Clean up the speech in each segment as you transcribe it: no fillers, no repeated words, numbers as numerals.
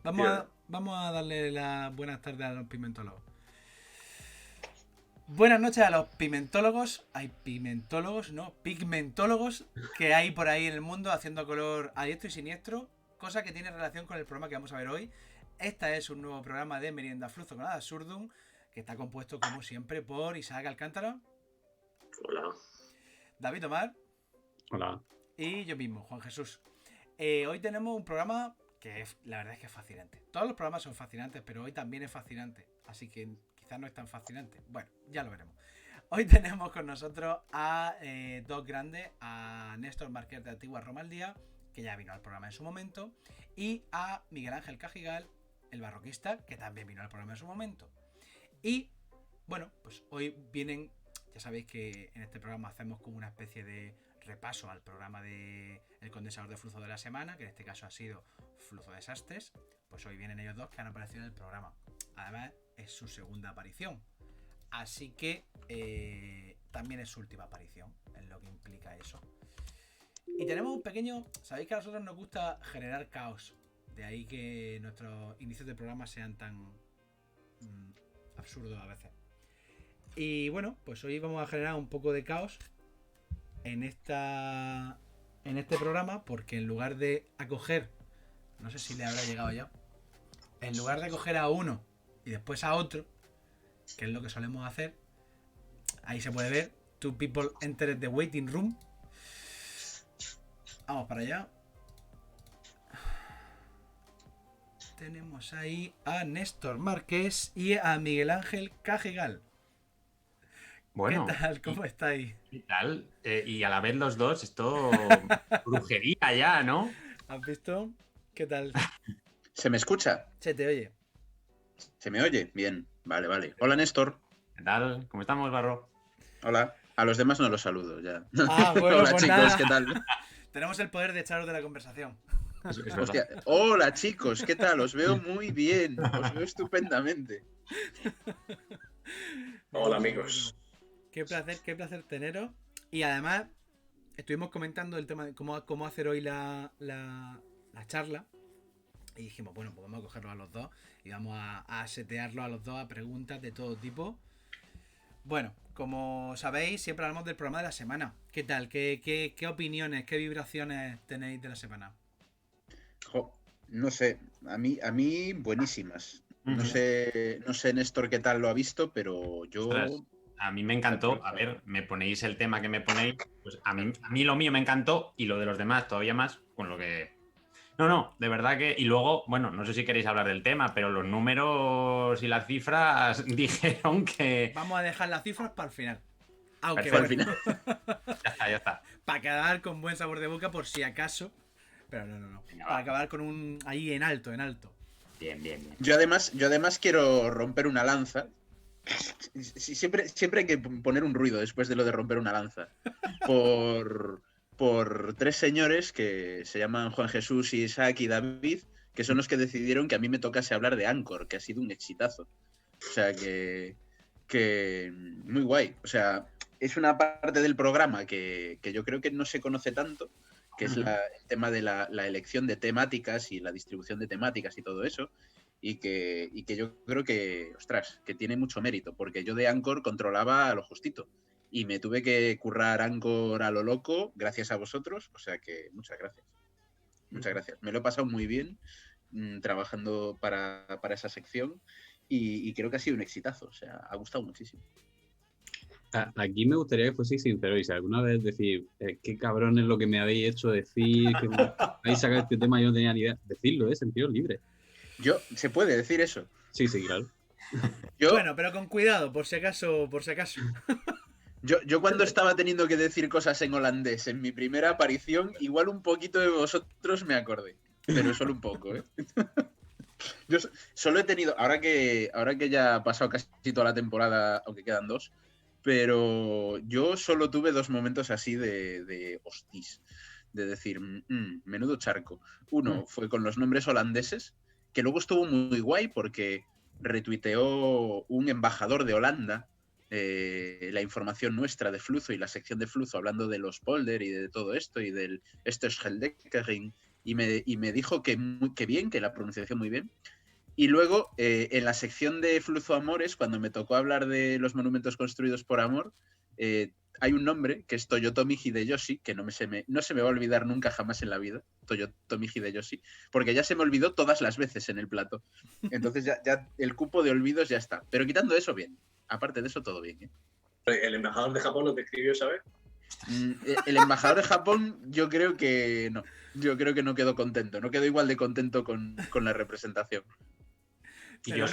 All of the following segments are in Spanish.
Vamos a darle las buenas tardes a los pimentólogos. Buenas noches a los pimentólogos. Hay pimentólogos, no, pigmentólogos que hay por ahí en el mundo haciendo color a diestro y siniestro, cosa que tiene relación con el programa que vamos a ver hoy. Este es un nuevo programa de Merienda Fluzo con Ad Absurdum, que está compuesto como siempre por Isaac Alcántara, Hola. David Omar Hola. y yo mismo, Juan Jesús. Hoy tenemos un programa que la verdad es que es fascinante. Todos los programas son fascinantes, pero hoy también es fascinante. Así que quizás no es tan fascinante. Bueno, ya lo veremos. Hoy tenemos con nosotros a dos grandes, a Néstor Márquez de Antigua Roma al Día, que ya vino al programa en su momento, y a Miguel Ángel Cajigal, el barroquista, que también vino al programa en su momento. Y bueno, pues hoy vienen, ya sabéis que en este programa hacemos como una especie de repaso al programa de El Condensador de Flujo de la semana, que en este caso ha sido Flujo Desastres. Pues hoy vienen ellos dos que han aparecido en el programa. Además, es su segunda aparición. Así que también es su última aparición, en lo que implica eso. Y tenemos un pequeño... Sabéis que a nosotros nos gusta generar caos. De ahí que nuestros inicios de programa sean tan absurdos a veces. Y bueno, pues hoy vamos a generar un poco de caos en este programa, porque en lugar de acoger, no sé si le habrá llegado ya, en lugar de acoger a uno y después a otro, que es lo que solemos hacer, ahí se puede ver, two people entered the waiting room. Vamos para allá. Tenemos ahí a Néstor Márquez y a Miguel Ángel Cajigal. Bueno, ¿Qué tal? ¿Cómo estáis? ¿qué tal? Y a la vez los dos, esto brujería ya, ¿no? ¿Has visto? ¿Qué tal? ¿Se me escucha? Se te oye. ¿Se me oye? Bien, vale. Hola, Néstor. ¿Qué tal? ¿Cómo estamos, Barro? Hola. A los demás no los saludo ya. Ah, bueno, Hola, pues chicos, nada. ¿qué tal? Tenemos el poder de echaros de la conversación. Es Hostia. Hola, chicos, ¿qué tal? Os veo muy bien. Os veo estupendamente. Hola, amigos. Qué placer teneros. Y además, estuvimos comentando el tema de cómo hacer hoy la charla. Y dijimos, bueno, pues vamos a cogerlos a los dos y vamos a setearlos a los dos a preguntas de todo tipo. Bueno, como sabéis, siempre hablamos del programa de la semana. ¿Qué tal? ¿Qué opiniones, qué vibraciones tenéis de la semana? No sé, a mí buenísimas. No sé, Néstor, qué tal lo ha visto, pero yo... Ostras, a mí me encantó. A ver, me ponéis el tema que me ponéis. Pues a mí lo mío me encantó y lo de los demás todavía más, con lo que... No, de verdad que... Y luego, bueno, no sé si queréis hablar del tema, pero los números y las cifras dijeron que... Vamos a dejar las cifras para el final. Aunque Perfecto. bueno, Ya está. para quedar con buen sabor de boca por si acaso. Pero no. Venga, Para va. acabar con un... ahí en alto. Bien. Yo además quiero romper una lanza. Siempre hay que poner un ruido después de lo de romper una lanza. Por tres señores que se llaman Juan Jesús, Isaac y David, que son los que decidieron que a mí me tocase hablar de Anchor, que ha sido un exitazo. O sea que muy guay. O sea, es una parte del programa que yo creo que no se conoce tanto, que es el tema de la elección de temáticas y la distribución de temáticas y todo eso. Y que yo creo que, ostras, que tiene mucho mérito, porque yo de Anchor controlaba a lo justito. Y me tuve que currar Anchor a lo loco gracias a vosotros. O sea que muchas gracias. Muchas gracias. Me lo he pasado muy bien trabajando para esa sección y creo que ha sido un exitazo. O sea, ha gustado muchísimo. Aquí me gustaría que fueseis sinceros y si alguna vez decir qué cabrón es lo que me habéis hecho decir, que me habéis sacado este tema y yo no tenía ni idea. Decidlo, sentido libre. ¿Se puede decir eso? Sí, claro. Bueno, pero con cuidado, por si acaso. Yo cuando estaba teniendo que decir cosas en holandés en mi primera aparición, igual un poquito de vosotros me acordé, pero solo un poco, ¿eh? Yo solo he tenido, ahora que ya ha pasado casi toda la temporada, aunque quedan dos, pero yo solo tuve dos momentos así de hostis, de decir, menudo charco. Uno fue con los nombres holandeses, que luego estuvo muy guay porque retuiteó un embajador de Holanda la información nuestra de Fluzo y la sección de Fluzo hablando de los polder y de todo esto y del esto es Heldekkering y me dijo que bien, que la pronunciación muy bien. Y luego, en la sección de Fluzo Amores, cuando me tocó hablar de los monumentos construidos por amor, hay un nombre que es Toyotomi Hideyoshi, que no se me va a olvidar nunca jamás en la vida, Toyotomi Hideyoshi, porque ya se me olvidó todas las veces en el plato. Entonces ya el cupo de olvidos ya está. Pero quitando eso, bien. Aparte de eso, todo bien. El embajador de Japón nos describió, ¿sabes? El embajador de Japón, yo creo que no. Yo creo que no quedó contento. No quedó igual de contento con la representación. Y yo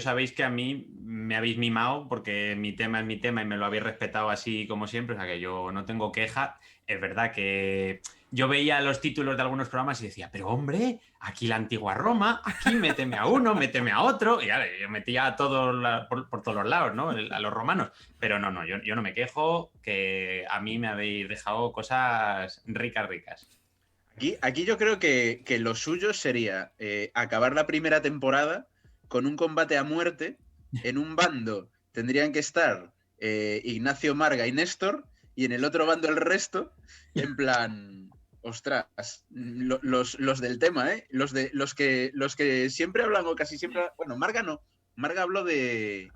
sabéis que a mí me habéis mimado porque mi tema es mi tema y me lo habéis respetado así como siempre, o sea que yo no tengo queja. Es verdad que yo veía los títulos de algunos programas y decía, pero hombre, aquí la antigua Roma, aquí méteme a uno, méteme a otro, y ya, yo metía a todos por todos los lados, ¿no? A los romanos. Pero no, yo no me quejo, que a mí me habéis dejado cosas ricas. Aquí yo creo que lo suyo sería acabar la primera temporada con un combate a muerte. En un bando tendrían que estar Ignacio, Marga y Néstor, y en el otro bando el resto, en plan, ostras, los del tema, ¿eh? Los que siempre hablan o casi siempre... Bueno, Marga no. Marga habló de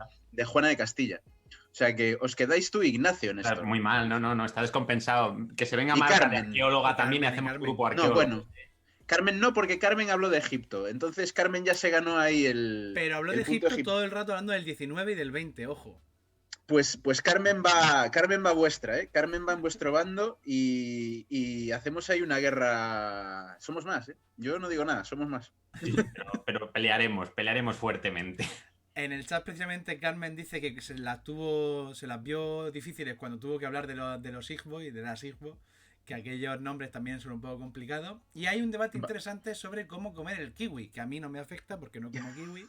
Juana de Castilla. O sea que os quedáis tú, Ignacio, Néstor. Está muy mal, no, está descompensado. Que se venga Y Marta de Carmen. arqueóloga también y hacemos Carmen. grupo No, arqueólogo. bueno. Carmen no, porque Carmen habló de Egipto. Entonces Carmen ya se ganó ahí el. Pero habló el de punto Egipto todo el rato hablando del 19 y del 20, ojo. Pues Carmen va vuestra, ¿eh? Carmen va en vuestro bando y hacemos ahí una guerra. Somos más, ¿eh? Yo no digo nada, somos más. Pero pelearemos fuertemente. En el chat precisamente Carmen dice que se las vio difíciles cuando tuvo que hablar de los Igbo y de las Igbo, que aquellos nombres también son un poco complicados. Y hay un debate interesante sobre cómo comer el kiwi, que a mí no me afecta porque no como kiwi,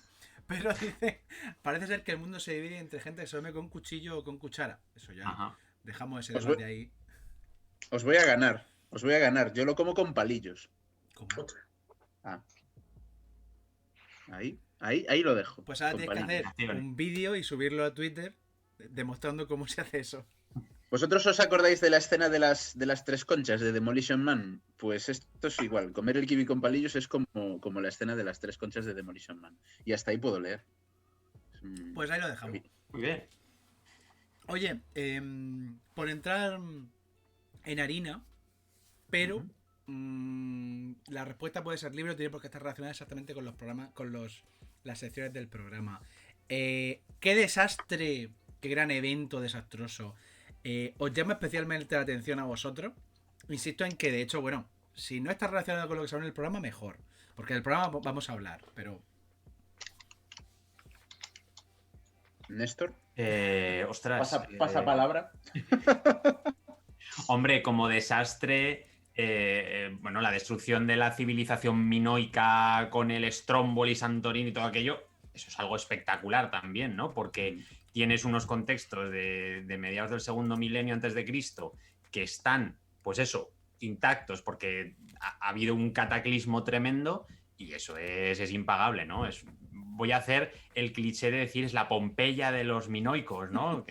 pero dice, parece ser que el mundo se divide entre gente que se come con cuchillo o con cuchara. Eso ya, Ajá. dejamos ese debate ahí. Os voy a ganar. Yo lo como con palillos. ¿Cómo? Ah. Ahí lo dejo. Pues ahora con tienes que palillos. hacer un vídeo y subirlo a Twitter demostrando cómo se hace eso. ¿Vosotros os acordáis de la escena de las 3 conchas de Demolition Man? Pues esto es igual. Comer el kiwi con palillos es como la escena de las 3 conchas de Demolition Man. Y hasta ahí puedo leer. Pues ahí lo dejamos. Muy bien. Oye, por entrar en harina, pero la respuesta puede ser libre, tiene por qué estar relacionada exactamente con los programas, con las secciones del programa. Qué desastre, qué gran evento desastroso. Os llama especialmente la atención a vosotros. Insisto en que, de hecho, bueno, si no está relacionado con lo que se habla en el programa, mejor. Porque del programa vamos a hablar, pero... Néstor, Ostras. pasa palabra. Hombre, como desastre, bueno, la destrucción de la civilización minoica con el Stromboli, Santorini y todo aquello, eso es algo espectacular también, ¿no? Porque tienes unos contextos de mediados del segundo milenio antes de Cristo que están, pues eso, intactos porque ha habido un cataclismo tremendo y eso es impagable, ¿no? Voy a hacer el cliché de decir es la Pompeya de los minoicos, ¿no?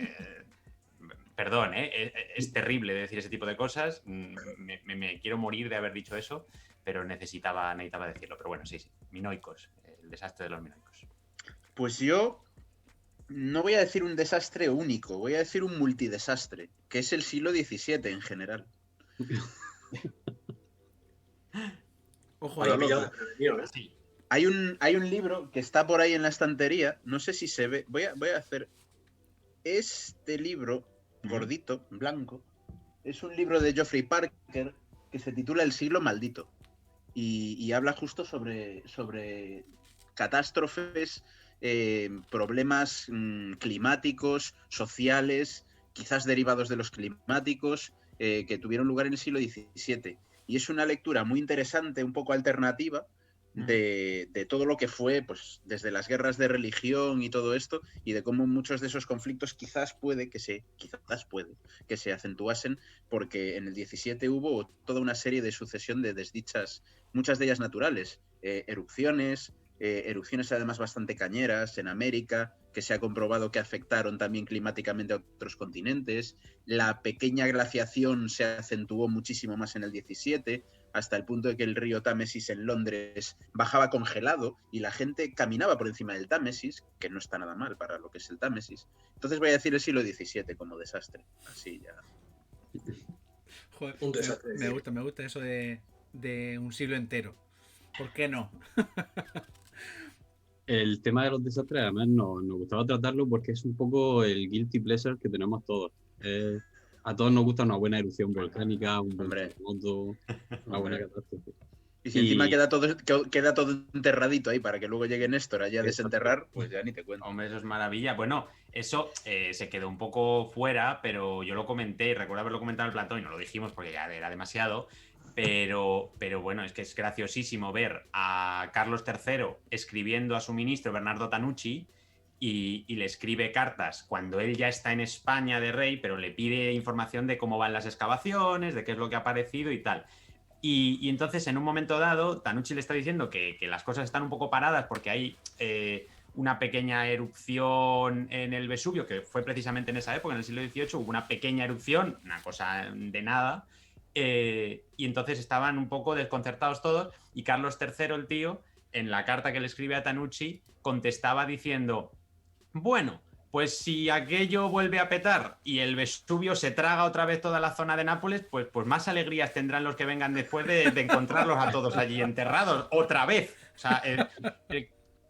Perdón, es terrible decir ese tipo de cosas. Me quiero morir de haber dicho eso, pero necesitaba decirlo. Pero bueno, sí, minoicos, el desastre de los minoicos. Pues yo no voy a decir un desastre único, voy a decir un multidesastre, que es el siglo XVII en general. Ojo Ahí ahí. pillado desprevenido, ¿eh? Sí. Hay un libro que está por ahí en la estantería, no sé si se ve, voy a hacer este libro gordito, blanco, es un libro de Geoffrey Parker que se titula El siglo maldito y habla justo sobre catástrofes, problemas climáticos, sociales, quizás derivados de los climáticos, que tuvieron lugar en el siglo XVII. Y es una lectura muy interesante, un poco alternativa, de todo lo que fue, pues, desde las guerras de religión y todo esto, y de cómo muchos de esos conflictos quizás puede que se acentuasen, porque en el 17 hubo toda una serie de sucesión de desdichas, muchas de ellas naturales, erupciones además bastante cañeras en América, que se ha comprobado que afectaron también climáticamente a otros continentes. La pequeña glaciación se acentuó muchísimo más en el 17. hasta el punto de que el río Támesis en Londres bajaba congelado y la gente caminaba por encima del Támesis, que no está nada mal para lo que es el Támesis. Entonces voy a decir el siglo XVII como desastre. Así ya. Joder, Un desastre. me gusta eso de un siglo entero. ¿Por qué no? El tema de los desastres, además, nos gustaba tratarlo porque es un poco el guilty pleasure que tenemos todos. A todos nos gusta una buena erupción volcánica, un buen Hombre. terremoto, una buena Hombre. catástrofe. Y si encima queda todo enterradito ahí para que luego llegue Néstor allá a desenterrar, pues ya ni te cuento. Hombre, eso es maravilla. Bueno, eso se quedó un poco fuera, pero yo lo comenté, y recuerdo haberlo comentado en el plató y no lo dijimos porque ya era demasiado. Pero bueno, es que es graciosísimo ver a Carlos III escribiendo a su ministro Bernardo Tanucci y le escribe cartas cuando él ya está en España de rey, pero le pide información de cómo van las excavaciones, de qué es lo que ha aparecido y tal. Y entonces, en un momento dado, Tanucci le está diciendo que las cosas están un poco paradas porque hay una pequeña erupción en el Vesubio, que fue precisamente en esa época, en el siglo XVIII, hubo una pequeña erupción, una cosa de nada, y entonces estaban un poco desconcertados todos, y Carlos III, el tío, en la carta que le escribe a Tanucci, contestaba diciendo, bueno, pues si aquello vuelve a petar y el Vesubio se traga otra vez toda la zona de Nápoles, pues más alegrías tendrán los que vengan después de encontrarlos a todos allí enterrados otra vez. O sea,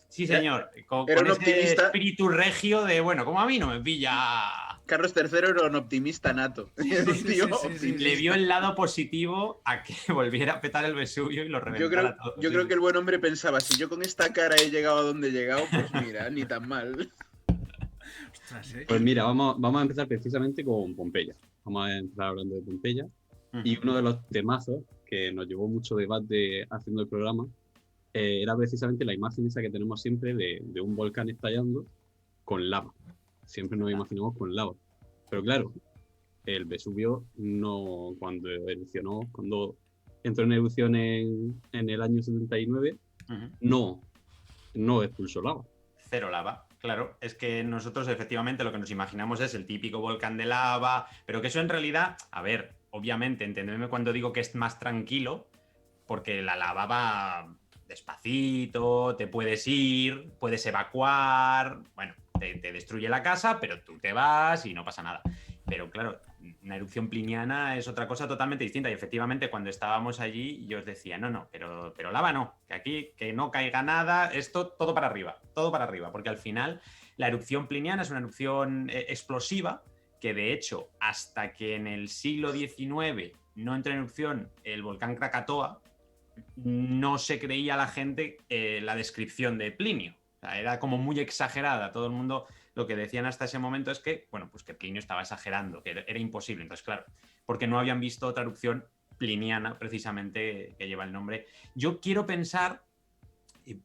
sí, señor, con Era un ese optimista. espíritu regio de, bueno, como a mí no me pilla... Carlos III era un optimista nato. Era un tío optimista. Le vio el lado positivo a que volviera a petar el Vesubio y lo reventara a todos. Yo creo que el buen hombre pensaba, si yo con esta cara he llegado a donde he llegado, pues mira, ni tan mal. Ostras, Pues mira, vamos a empezar precisamente con Pompeya. Vamos a empezar hablando de Pompeya. Y uno de los temazos que nos llevó mucho debate haciendo el programa era precisamente la imagen esa que tenemos siempre de un volcán estallando con lava. Siempre nos imaginamos con lava. Pero claro, el Vesubio no, cuando entró en erupción en el año 79, no expulsó lava. Cero lava. Claro, es que nosotros efectivamente lo que nos imaginamos es el típico volcán de lava, pero que eso en realidad, a ver, obviamente, entendedme cuando digo que es más tranquilo, porque la lava va despacito, te puedes ir, puedes evacuar, bueno, te destruye la casa, pero tú te vas y no pasa nada. Pero claro, una erupción pliniana es otra cosa totalmente distinta. Y efectivamente, cuando estábamos allí, yo os decía, no, pero lava no, que aquí que no caiga nada, esto todo para arriba, porque al final la erupción pliniana es una erupción explosiva, que de hecho, hasta que en el siglo XIX no entró en erupción el volcán Krakatoa, no se creía la gente la descripción de Plinio. O sea, era como muy exagerada. Todo el mundo lo que decían hasta ese momento es que, bueno, pues que Plinio estaba exagerando, que era imposible. Entonces, claro, porque no habían visto otra erupción pliniana, precisamente, que lleva el nombre. Yo quiero pensar, y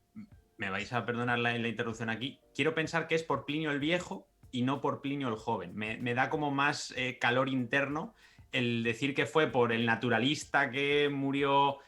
me vais a perdonar la interrupción aquí, quiero pensar que es por Plinio el Viejo y no por Plinio el Joven. Me da como más calor interno el decir que fue por el naturalista que murió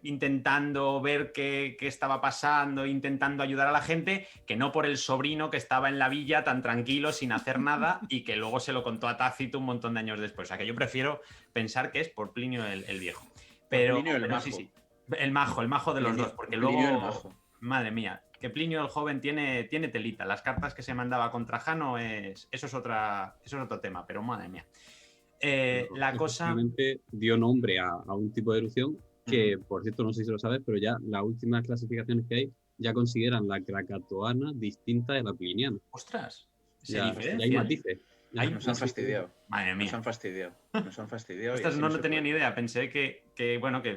intentando ver qué estaba pasando, intentando ayudar a la gente, que no por el sobrino que estaba en la villa tan tranquilo, sin hacer nada, y que luego se lo contó a Tácito un montón de años después. O sea, que yo prefiero pensar que es por Plinio el Viejo. Pero Plinio el majo. sí. El majo de los dos, porque Plinio luego... el majo. Madre mía, que Plinio el Joven tiene telita. Las cartas que se mandaba con Trajano, eso es otro tema, pero madre mía. La cosa... dio nombre a un tipo de erupción que, por cierto, no sé si lo sabes, pero ya las últimas clasificaciones que hay ya consideran la krakatoana distinta de la pliniana. ¡Ostras! Ya hay matices. Ay, nos han fastidiado. Madre mía. Nos han fastidiado. Ostras, no tenía ni idea. Pensé que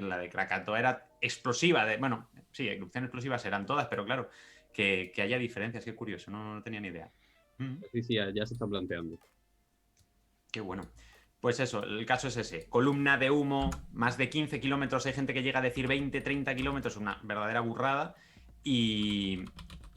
la de Krakatoa era explosiva. Bueno, sí, erupciones explosivas eran todas, pero claro, que haya diferencias. Qué curioso, no tenía ni idea. Sí, ya se está planteando. Qué bueno. Pues eso, el caso es ese. Columna de humo, más de 15 kilómetros. Hay gente que llega a decir 20, 30 kilómetros, una verdadera burrada. Y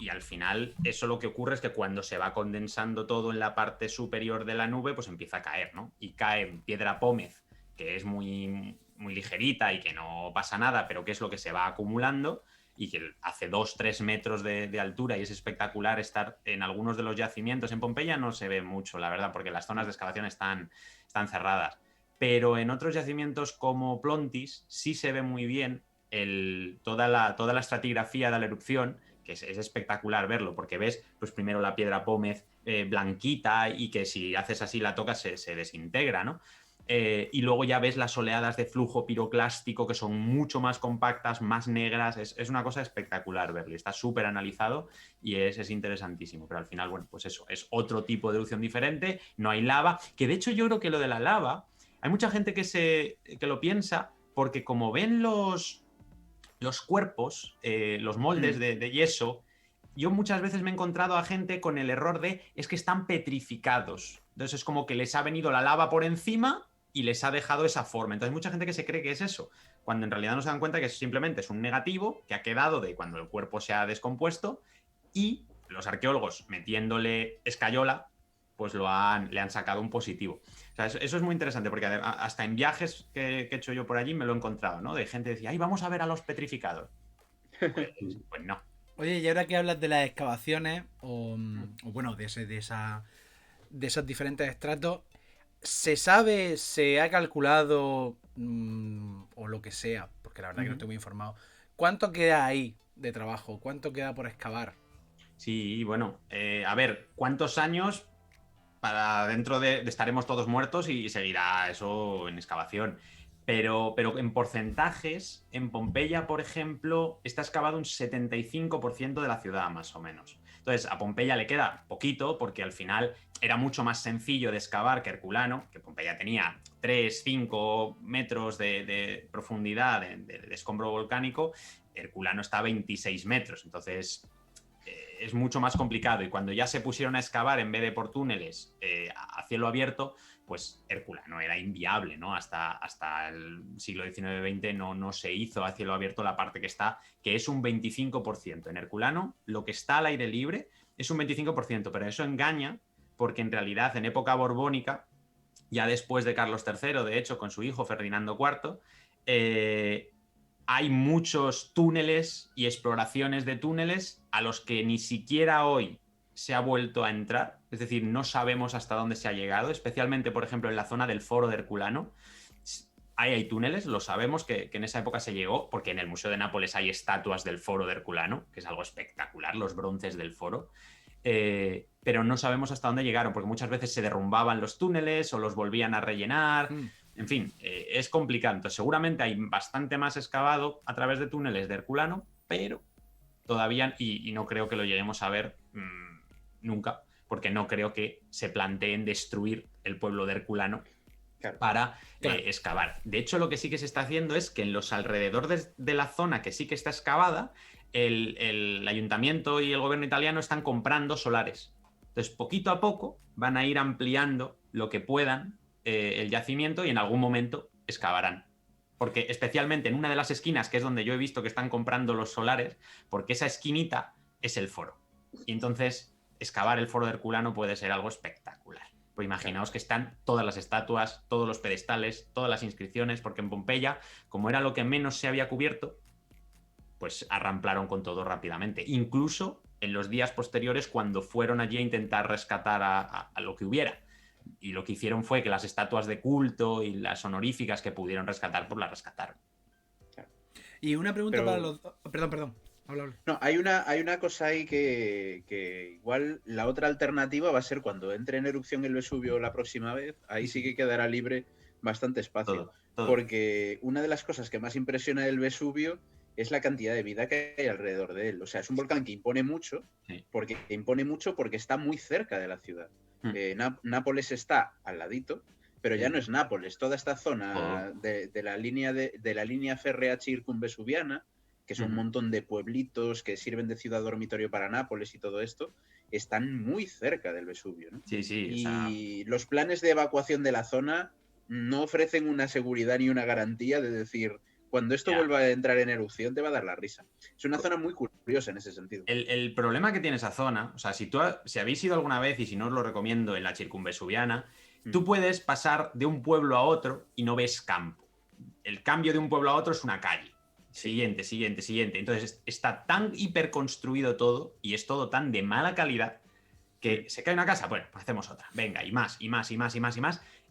al final eso lo que ocurre es que cuando se va condensando todo en la parte superior de la nube, pues empieza a caer, ¿no? Y cae piedra pómez, que es muy, muy ligerita y que no pasa nada, pero que es lo que se va acumulando y que hace 2-3 metros de altura y es espectacular estar en algunos de los yacimientos. En Pompeya no se ve mucho, la verdad, porque las zonas de excavación están cerradas. pero en otros yacimientos como Plontis sí se ve muy bien toda la estratigrafía de la erupción, que es espectacular verlo, porque ves pues primero la piedra pómez blanquita y que si haces así la tocas se desintegra, ¿no? Y luego ya ves las oleadas de flujo piroclástico que son mucho más compactas, más negras. Es una cosa espectacular verlo. Está súper analizado y es interesantísimo. Pero al final, bueno, pues eso, es otro tipo de erupción diferente. No hay lava. Que de hecho yo creo que lo de la lava, hay mucha gente que lo piensa porque como ven los cuerpos, los moldes de yeso, yo muchas veces me he encontrado a gente con el error de es que están petrificados. Entonces es como que les ha venido la lava por encima y les ha dejado esa forma. Entonces mucha gente que se cree que es eso, cuando en realidad no se dan cuenta que simplemente es un negativo que ha quedado de cuando el cuerpo se ha descompuesto y los arqueólogos metiéndole escayola pues le han sacado un positivo. O sea, eso es muy interesante porque hasta en viajes que he hecho yo por allí me lo he encontrado, ¿no? De gente que decía, ay, vamos a ver a los petrificados. Pues no. Oye, y ahora que hablas de las excavaciones, o bueno, de esos diferentes estratos, ¿se sabe, se ha calculado, o lo que sea, porque la verdad que no estoy muy informado, cuánto queda ahí de trabajo? ¿Cuánto queda por excavar? Sí, bueno, a ver, ¿cuántos años para dentro de estaremos todos muertos y seguirá eso en excavación? Pero en porcentajes, en Pompeya, por ejemplo, está excavado un 75% de la ciudad, más o menos. Entonces, a Pompeya le queda poquito porque al final era mucho más sencillo de excavar que Herculano, que Pompeya tenía 3, 5 metros de profundidad de escombro volcánico. Herculano está a 26 metros, entonces es mucho más complicado. Y cuando ya se pusieron a excavar en vez de por túneles a cielo abierto, pues Herculano era inviable, ¿no? Hasta el siglo XIX-XX no se hizo a cielo abierto la parte que es un 25%. En Herculano, lo que está al aire libre es un 25%, pero eso engaña porque en realidad en época borbónica, ya después de Carlos III, de hecho, con su hijo Ferdinando IV, hay muchos túneles y exploraciones de túneles a los que ni siquiera hoy se ha vuelto a entrar, es decir, no sabemos hasta dónde se ha llegado, especialmente, por ejemplo, en la zona del Foro de Herculano. Ahí hay túneles, lo sabemos que en esa época se llegó, porque en el Museo de Nápoles hay estatuas del Foro de Herculano, que es algo espectacular, los bronces del Foro. Pero no sabemos hasta dónde llegaron, porque muchas veces se derrumbaban los túneles o los volvían a rellenar. En fin, es complicado. Entonces, seguramente hay bastante más excavado a través de túneles de Herculano, pero todavía, y no creo que lo lleguemos a ver nunca, porque no creo que se planteen destruir el pueblo de Herculano para excavar. De hecho, lo que sí que se está haciendo es que en los alrededores de la zona que sí que está excavada, el ayuntamiento y el gobierno italiano están comprando solares. Entonces, poquito a poco van a ir ampliando lo que puedan el yacimiento y en algún momento excavarán. Porque especialmente en una de las esquinas, que es donde yo he visto que están comprando los solares, porque esa esquinita es el foro. Y entonces excavar el foro de Herculano puede ser algo espectacular. Pues imaginaos que están todas las estatuas, todos los pedestales, todas las inscripciones, porque en Pompeya, como era lo que menos se había cubierto, pues arramplaron con todo rápidamente. Incluso en los días posteriores, cuando fueron allí a intentar rescatar a lo que hubiera. Y lo que hicieron fue que las estatuas de culto y las honoríficas que pudieron rescatar, pues las rescataron. Y una pregunta para los... Perdón. Habla. No, hay una cosa ahí que igual la otra alternativa va a ser cuando entre en erupción el Vesubio la próxima vez, ahí sí que quedará libre bastante espacio. Todo. Porque una de las cosas que más impresiona del Vesubio es la cantidad de vida que hay alrededor de él. O sea, es un volcán que impone mucho, porque está muy cerca de la ciudad. Nápoles está al ladito, pero ya no es Nápoles. Toda esta zona de la línea férrea circunvesuviana, que son un montón de pueblitos que sirven de ciudad dormitorio para Nápoles y todo esto, están muy cerca del Vesubio, ¿no? Sí. Y los planes de evacuación de la zona no ofrecen una seguridad ni una garantía de decir, cuando esto vuelva a entrar en erupción te va a dar la risa. Es una zona muy curiosa en ese sentido. El problema que tiene esa zona, o sea, si habéis ido alguna vez y si no os lo recomiendo en la circunvesuviana, tú puedes pasar de un pueblo a otro y no ves campo. El cambio de un pueblo a otro es una calle. Siguiente. Entonces está tan hiperconstruido todo y es todo tan de mala calidad que se cae una casa, bueno, pues hacemos otra. Venga, y más.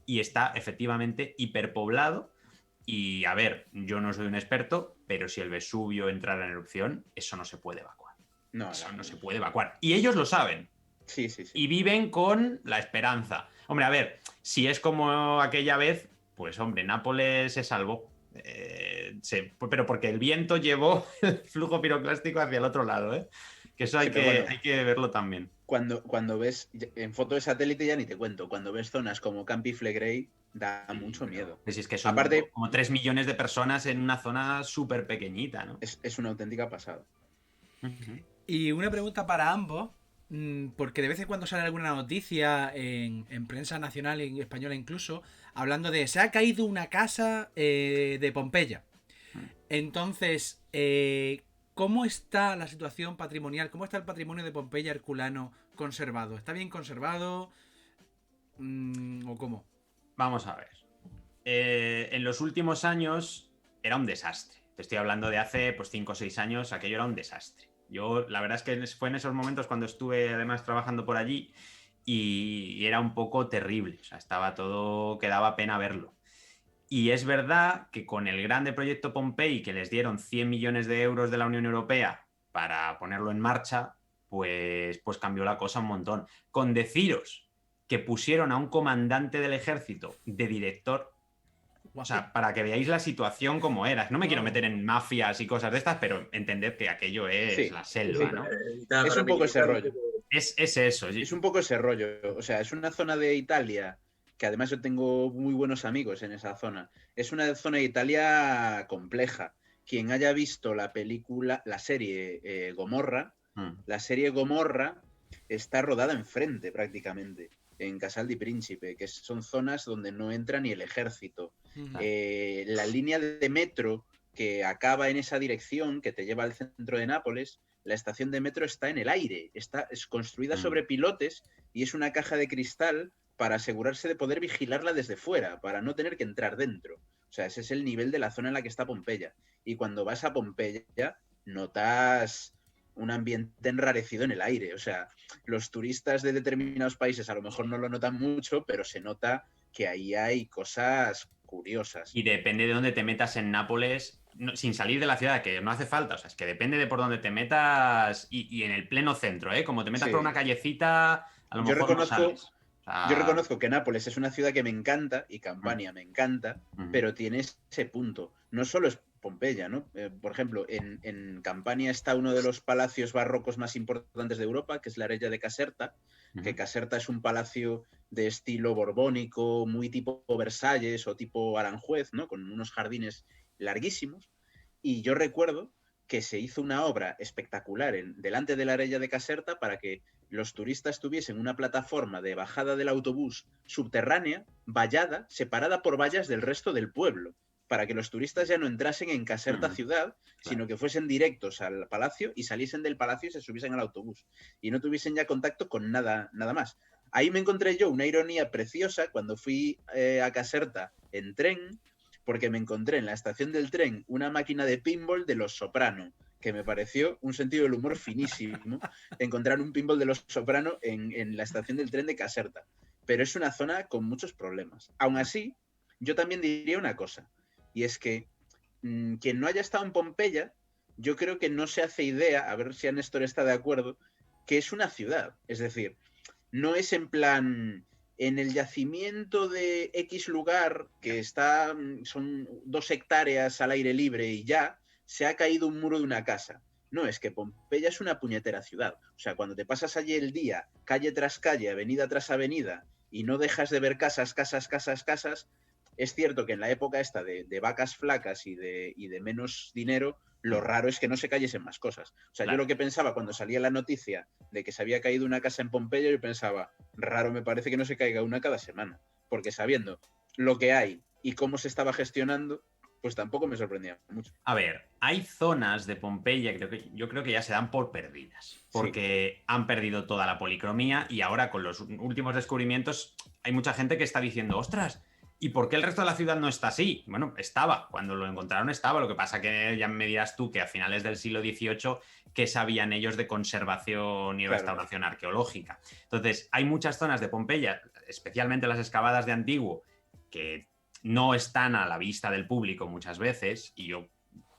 y está efectivamente hiperpoblado. Y a ver, yo no soy un experto, pero si el Vesubio entrara en erupción, eso no se puede evacuar. No, Eso no. no se puede evacuar. Y ellos lo saben. Sí, sí, sí. Y viven con la esperanza. Hombre, a ver, si es como aquella vez, pues hombre, Nápoles se salvó. Pero porque el viento llevó el flujo piroclástico hacia el otro lado, ¿eh? Que eso Sí, pero bueno, hay que verlo también. Cuando ves, en foto de satélite ya ni te cuento, cuando ves zonas como Campi Flegrei, da mucho miedo. Pues es que son Aparte, como 3 millones de personas en una zona súper pequeñita, ¿no? es una auténtica pasada. Y una pregunta para ambos, porque de vez en cuando sale alguna noticia en prensa nacional y española incluso, hablando de se ha caído una casa de Pompeya. Entonces, ¿cómo está la situación patrimonial? ¿Cómo está el patrimonio de Pompeya herculano conservado? ¿Está bien conservado? ¿O cómo? Vamos a ver. En los últimos años era un desastre. Te estoy hablando de hace pues 5 o 6 años, aquello era un desastre. Yo, la verdad es que fue en esos momentos cuando estuve además trabajando por allí y era un poco terrible. O sea, estaba todo, que daba pena verlo. Y es verdad que con el grande proyecto Pompey, que les dieron 100 millones de euros de la Unión Europea para ponerlo en marcha, pues cambió la cosa un montón. Con deciros que pusieron a un comandante del ejército de director, o sea, para que veáis la situación como era. No me quiero meter en mafias y cosas de estas, pero entended que aquello es Sí, la selva, sí. ¿no? Es un poco ese rollo. Es eso. Es un poco ese rollo. O sea, es una zona de Italia que además yo tengo muy buenos amigos en esa zona. Es una zona de Italia compleja. Quien haya visto la película, la serie Gomorra, la serie Gomorra está rodada enfrente prácticamente, en Casal di Principe, que son zonas donde no entra ni el ejército. La línea de metro que acaba en esa dirección, que te lleva al centro de Nápoles, la estación de metro está en el aire, es construida sobre pilotes y es una caja de cristal para asegurarse de poder vigilarla desde fuera, para no tener que entrar dentro. O sea, ese es el nivel de la zona en la que está Pompeya. Y cuando vas a Pompeya, notas un ambiente enrarecido en el aire. O sea, los turistas de determinados países a lo mejor no lo notan mucho, pero se nota que ahí hay cosas curiosas. Y depende de dónde te metas en Nápoles, sin salir de la ciudad, que no hace falta. O sea, es que depende de por dónde te metas y en el pleno centro, ¿eh? Como te metas por una callecita, a lo mejor no sales. O sea... Yo reconozco que Nápoles es una ciudad que me encanta y Campania me encanta, pero tiene ese punto. No solo es Pompeya, ¿no? Por ejemplo, en Campania está uno de los palacios barrocos más importantes de Europa, que es la Arella de Caserta, que Caserta es un palacio de estilo borbónico, muy tipo Versalles o tipo Aranjuez, ¿no? Con unos jardines larguísimos. Y yo recuerdo que se hizo una obra espectacular delante de la Arella de Caserta para que los turistas tuviesen una plataforma de bajada del autobús subterránea, vallada, separada por vallas del resto del pueblo, para que los turistas ya no entrasen en Caserta ciudad, sino que fuesen directos al palacio y saliesen del palacio y se subiesen al autobús. Y no tuviesen ya contacto con nada más. Ahí me encontré yo una ironía preciosa cuando fui a Caserta en tren, porque me encontré en la estación del tren una máquina de pinball de Los Soprano, que me pareció un sentido del humor finísimo encontrar un pinball de Los Soprano en la estación del tren de Caserta. Pero es una zona con muchos problemas. Aún así, yo también diría una cosa, y es que quien no haya estado en Pompeya, yo creo que no se hace idea, a ver si a Néstor está de acuerdo, que es una ciudad. Es decir, no es en plan... En el yacimiento de X lugar, que son 2 hectáreas al aire libre y ya, se ha caído un muro de una casa. No, es que Pompeya es una puñetera ciudad. O sea, cuando te pasas allí el día, calle tras calle, avenida tras avenida, y no dejas de ver casas, es cierto que en la época esta de vacas flacas y de menos dinero, lo raro es que no se cayesen más cosas. O sea, yo lo que pensaba cuando salía la noticia de que se había caído una casa en Pompeya, yo pensaba, raro me parece que no se caiga una cada semana, porque sabiendo lo que hay y cómo se estaba gestionando, pues tampoco me sorprendía mucho. A ver, hay zonas de Pompeya que yo creo que ya se dan por perdidas, porque han perdido toda la policromía y ahora con los últimos descubrimientos hay mucha gente que está diciendo, ostras, ¿y por qué el resto de la ciudad no está así? Bueno, estaba, cuando lo encontraron estaba, lo que pasa que ya me dirás tú que a finales del siglo XVIII, ¿qué sabían ellos de conservación y restauración arqueológica? Entonces, hay muchas zonas de Pompeya, especialmente las excavadas de antiguo, que no están a la vista del público muchas veces, y yo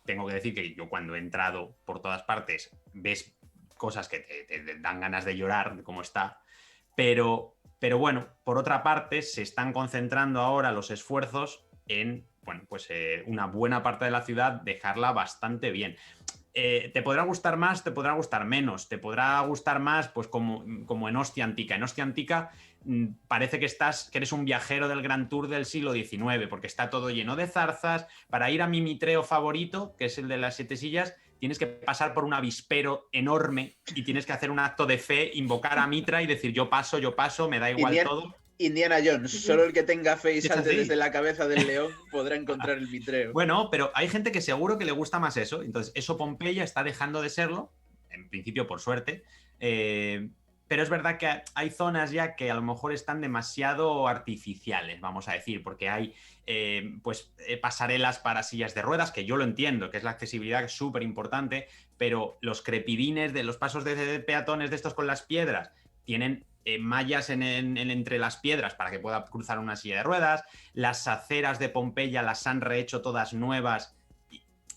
tengo que decir que yo cuando he entrado por todas partes ves cosas que te dan ganas de llorar de cómo está, pero bueno, por otra parte se están concentrando ahora los esfuerzos en, bueno, pues una buena parte de la ciudad dejarla bastante bien. Te podrá gustar más, te podrá gustar menos, te podrá gustar más, pues como en Ostia Antica. En Ostia Antica parece que eres un viajero del Gran Tour del siglo XIX, porque está todo lleno de zarzas. Para ir a mi mitreo favorito, que es el de las 7 sillas, tienes que pasar por un avispero enorme y tienes que hacer un acto de fe, invocar a Mitra y decir yo paso, me da igual todo. Indiana Jones, solo el que tenga fe y Es salte así. desde la cabeza del león podrá encontrar el mitreo. Bueno, pero hay gente que seguro que le gusta más eso. Entonces, eso Pompeya está dejando de serlo, en principio por suerte. Pero es verdad que hay zonas ya que a lo mejor están demasiado artificiales, vamos a decir, porque hay pasarelas para sillas de ruedas, que yo lo entiendo, que es la accesibilidad que es súper importante, pero los crepidines de los pasos de peatones de estos con las piedras tienen mallas entre las piedras para que pueda cruzar una silla de ruedas. Las aceras de Pompeya las han rehecho todas nuevas.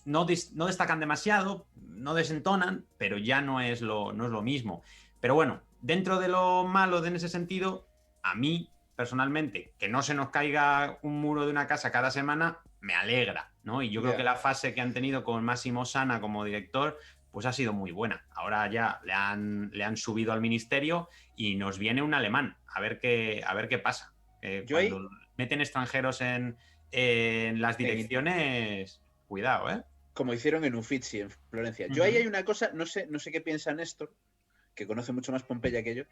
No destacan demasiado, no desentonan, pero ya no es lo mismo. Pero bueno, dentro de lo malo en ese sentido, a mí, personalmente, que no se nos caiga un muro de una casa cada semana, me alegra, ¿no? Y yo creo que la fase que han tenido con Massimo Sana como director, pues ha sido muy buena. Ahora ya le han subido al ministerio y nos viene un alemán. A ver qué pasa. Cuando meten extranjeros en las direcciones, cuidado, ¿eh? Como hicieron en Uffizi, en Florencia. Yo ahí hay una cosa, no sé qué piensa Néstor, que conoce mucho más Pompeya que yo,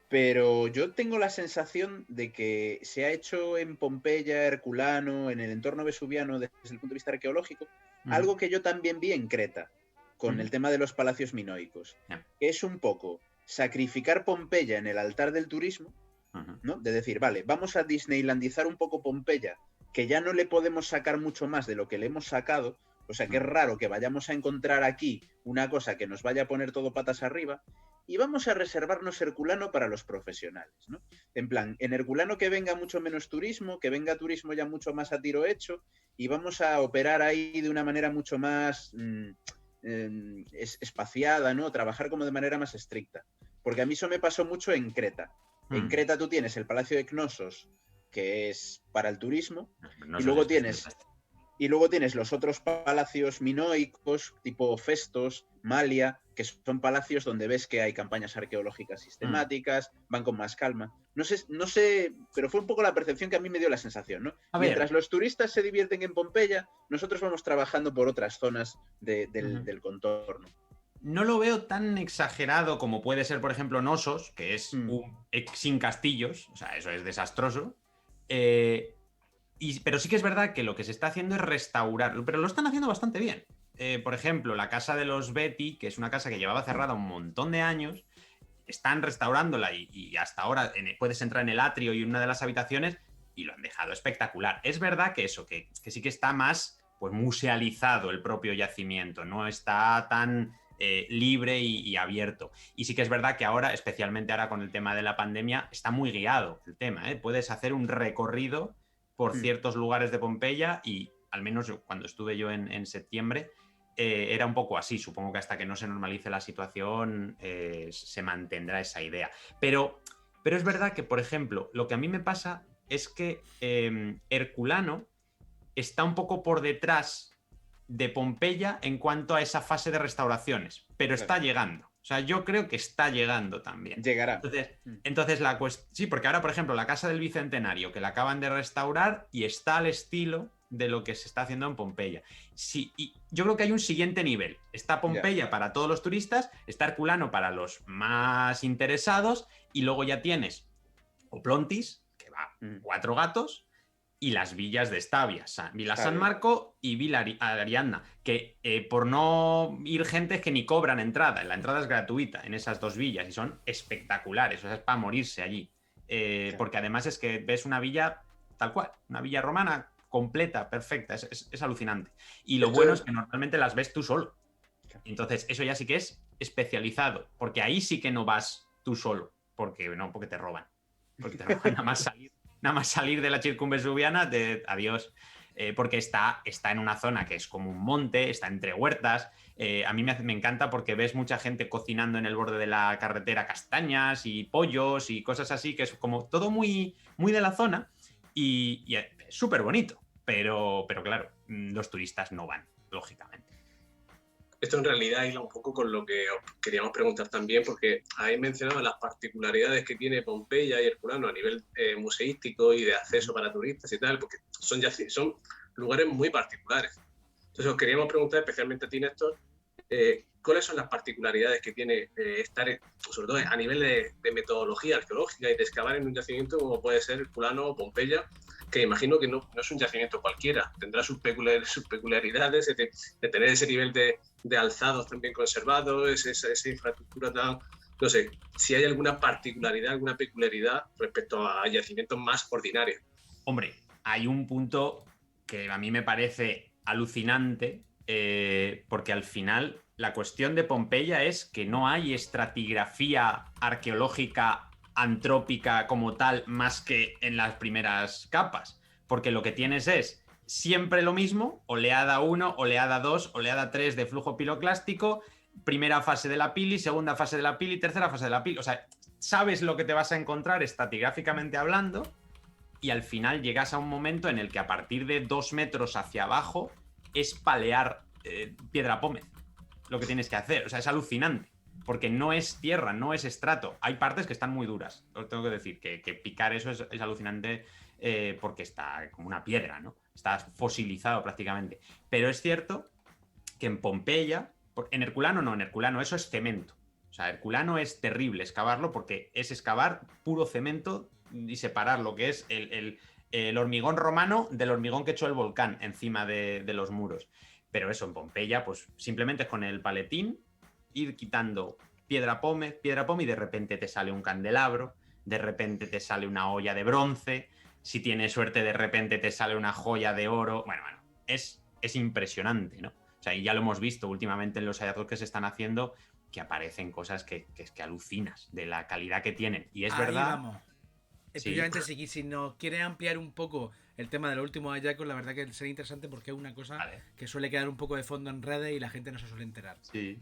pero yo tengo la sensación de que se ha hecho en Pompeya, Herculano, en el entorno vesuviano, desde el punto de vista arqueológico, algo que yo también vi en Creta, con el tema de los palacios minoicos, que es un poco sacrificar Pompeya en el altar del turismo, ¿no? De decir, vale, vamos a disneylandizar un poco Pompeya, que ya no le podemos sacar mucho más de lo que le hemos sacado, o sea que es raro que vayamos a encontrar aquí una cosa que nos vaya a poner todo patas arriba, y vamos a reservarnos Herculano para los profesionales, ¿no? En plan, en Herculano que venga mucho menos turismo, que venga turismo ya mucho más a tiro hecho, y vamos a operar ahí de una manera mucho más espaciada, ¿no? Trabajar como de manera más estricta. Porque a mí eso me pasó mucho en Creta. En Creta tú tienes el Palacio de Cnosos, que es para el turismo, y luego tienes los otros palacios minoicos, tipo Festos, Malia, que son palacios donde ves que hay campañas arqueológicas sistemáticas, van con más calma. No sé, pero fue un poco la percepción que a mí me dio la sensación, ¿no? Mientras los turistas se divierten en Pompeya, nosotros vamos trabajando por otras zonas del contorno. No lo veo tan exagerado como puede ser, por ejemplo, Nosos, que es sin castillos, o sea, eso es desastroso. Pero sí que es verdad que lo que se está haciendo es restaurarlo, pero lo están haciendo bastante bien. Por ejemplo, la casa de los Betty, que es una casa que llevaba cerrada un montón de años, están restaurándola y hasta ahora puedes entrar en el atrio y en una de las habitaciones y lo han dejado espectacular. Es verdad que eso, que sí que está más pues musealizado el propio yacimiento, no está tan libre y abierto. Y sí que es verdad que ahora, especialmente ahora con el tema de la pandemia, está muy guiado el tema, ¿eh? Puedes hacer un recorrido por ciertos lugares de Pompeya y al menos cuando estuve yo en septiembre era un poco así. Supongo que hasta que no se normalice la situación se mantendrá esa idea. Pero es verdad que, por ejemplo, lo que a mí me pasa es que Herculano está un poco por detrás de Pompeya en cuanto a esa fase de restauraciones, pero está llegando. O sea, yo creo que está llegando también. Llegará. Entonces la cuestión... Sí, porque ahora, por ejemplo, la Casa del Bicentenario, que la acaban de restaurar y está al estilo de lo que se está haciendo en Pompeya. Sí, y yo creo que hay un siguiente nivel. Está Pompeya para todos los turistas, está Herculano para los más interesados, y luego ya tienes Oplontis, que va 4 gatos, y las villas de Estavia, Villa San Marco y Villa Ariadna, que por no ir gente que ni cobran entrada, la entrada es gratuita en esas 2 villas y son espectaculares, o sea, es para morirse allí, porque además es que ves una villa tal cual, una villa romana completa, perfecta, es alucinante. Y lo bueno es que normalmente las ves tú solo, entonces eso ya sí que es especializado, porque ahí sí que no vas tú solo, porque te roban nada más salir. nada más salir de la circunvesuviana, adiós. Porque está en una zona que es como un monte, está entre huertas. A mí me encanta porque ves mucha gente cocinando en el borde de la carretera castañas y pollos y cosas así, que es como todo muy, muy de la zona y es súper bonito. Pero claro, los turistas no van, lógicamente. Esto en realidad hila un poco con lo que os queríamos preguntar también, porque habéis mencionado las particularidades que tiene Pompeya y Herculano a nivel museístico y de acceso para turistas y tal, porque son lugares muy particulares. Entonces os queríamos preguntar, especialmente a ti, Néstor, ¿cuáles son las particularidades que tiene estar, sobre todo a nivel de metodología arqueológica y de excavar en un yacimiento como puede ser Herculano o Pompeya, que imagino que no es un yacimiento cualquiera, tendrá sus peculiaridades de tener ese nivel de alzados también conservados, esa infraestructura tan... No sé, si hay alguna particularidad, alguna peculiaridad respecto a yacimientos más ordinarios. Hombre, hay un punto que a mí me parece alucinante, porque al final la cuestión de Pompeya es que no hay estratigrafía arqueológica antrópica como tal más que en las primeras capas, porque lo que tienes es siempre lo mismo, oleada 1, oleada 2, oleada 3 de flujo piroclástico, primera fase de la pili, segunda fase de la pili, tercera fase de la pili. O sea, sabes lo que te vas a encontrar estratigráficamente hablando y al final llegas a un momento en el que a partir de 2 metros hacia abajo es palear piedra pómez lo que tienes que hacer. O sea, es alucinante. Porque no es tierra, no es estrato. Hay partes que están muy duras. Os tengo que decir que picar eso es alucinante porque está como una piedra, ¿no? Está fosilizado prácticamente. Pero es cierto que en Pompeya, en Herculano no, en Herculano eso es cemento. O sea, Herculano es terrible excavarlo porque es excavar puro cemento y separar lo que es el hormigón romano del hormigón que echó el volcán encima de los muros. Pero eso, en Pompeya, pues simplemente es con el paletín ir quitando piedra pómez y de repente te sale un candelabro, de repente te sale una olla de bronce, si tienes suerte de repente te sale una joya de oro. Bueno, es impresionante, ¿no? O sea, y ya lo hemos visto últimamente en los hallazgos que se están haciendo, que aparecen cosas que alucinas de la calidad que tienen. Y es Ahí verdad... vamos. Efectivamente, si nos quiere ampliar un poco el tema de los últimos hallazgos, la verdad que sería interesante porque es una cosa que suele quedar un poco de fondo en redes y la gente no se suele enterar. Sí.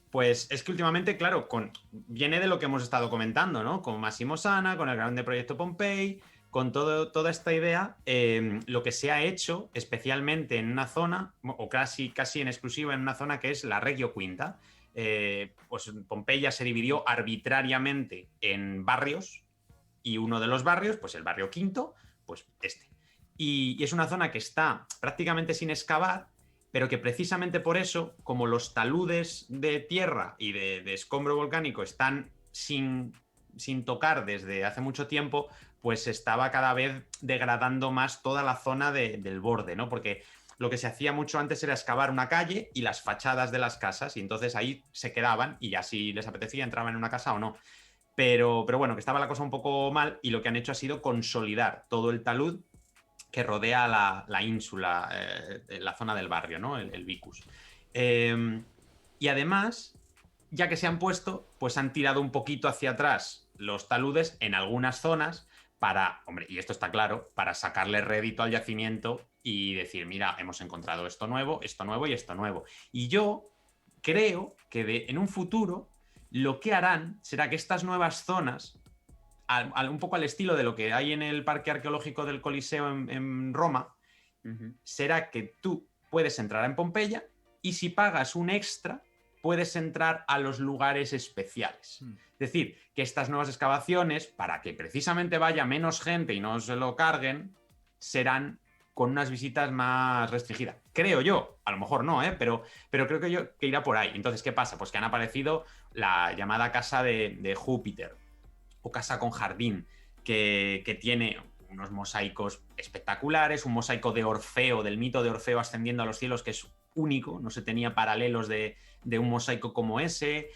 Pues es que últimamente, claro, viene de lo que hemos estado comentando, ¿no? Con Massimo Sana, con el grande proyecto Pompei, con toda esta idea, lo que se ha hecho especialmente en una zona, o casi en exclusiva en una zona que es la Regio Quinta. Pues Pompeya se dividió arbitrariamente en barrios y uno de los barrios, pues el barrio quinto, pues este. Y es una zona que está prácticamente sin excavar, pero que precisamente por eso, como los taludes de tierra y de escombro volcánico están sin tocar desde hace mucho tiempo, pues estaba cada vez degradando más toda la zona del borde, ¿no? Porque lo que se hacía mucho antes era excavar una calle y las fachadas de las casas, y entonces ahí se quedaban y ya si les apetecía entraban en una casa o no. Pero bueno, que estaba la cosa un poco mal y lo que han hecho ha sido consolidar todo el talud que rodea la ínsula, la zona del barrio, ¿no? El Vicus. Y además, ya que se han puesto, pues han tirado un poquito hacia atrás los taludes en algunas zonas para, hombre, y esto está claro, para sacarle rédito al yacimiento y decir, mira, hemos encontrado esto nuevo y esto nuevo. Y yo creo que en un futuro lo que harán será que estas nuevas zonas, un poco al estilo de lo que hay en el parque arqueológico del Coliseo en Roma, será que tú puedes entrar en Pompeya y si pagas un extra puedes entrar a los lugares especiales. Es decir, que estas nuevas excavaciones, para que precisamente vaya menos gente y no se lo carguen, serán con unas visitas más restringidas. Creo yo, a lo mejor no, pero creo que irá por ahí. Entonces, ¿qué pasa? Pues que han aparecido la llamada Casa de Júpiter, o Casa con Jardín, que tiene unos mosaicos espectaculares, un mosaico de Orfeo, del mito de Orfeo ascendiendo a los cielos, que es único, no se tenía paralelos de un mosaico como ese.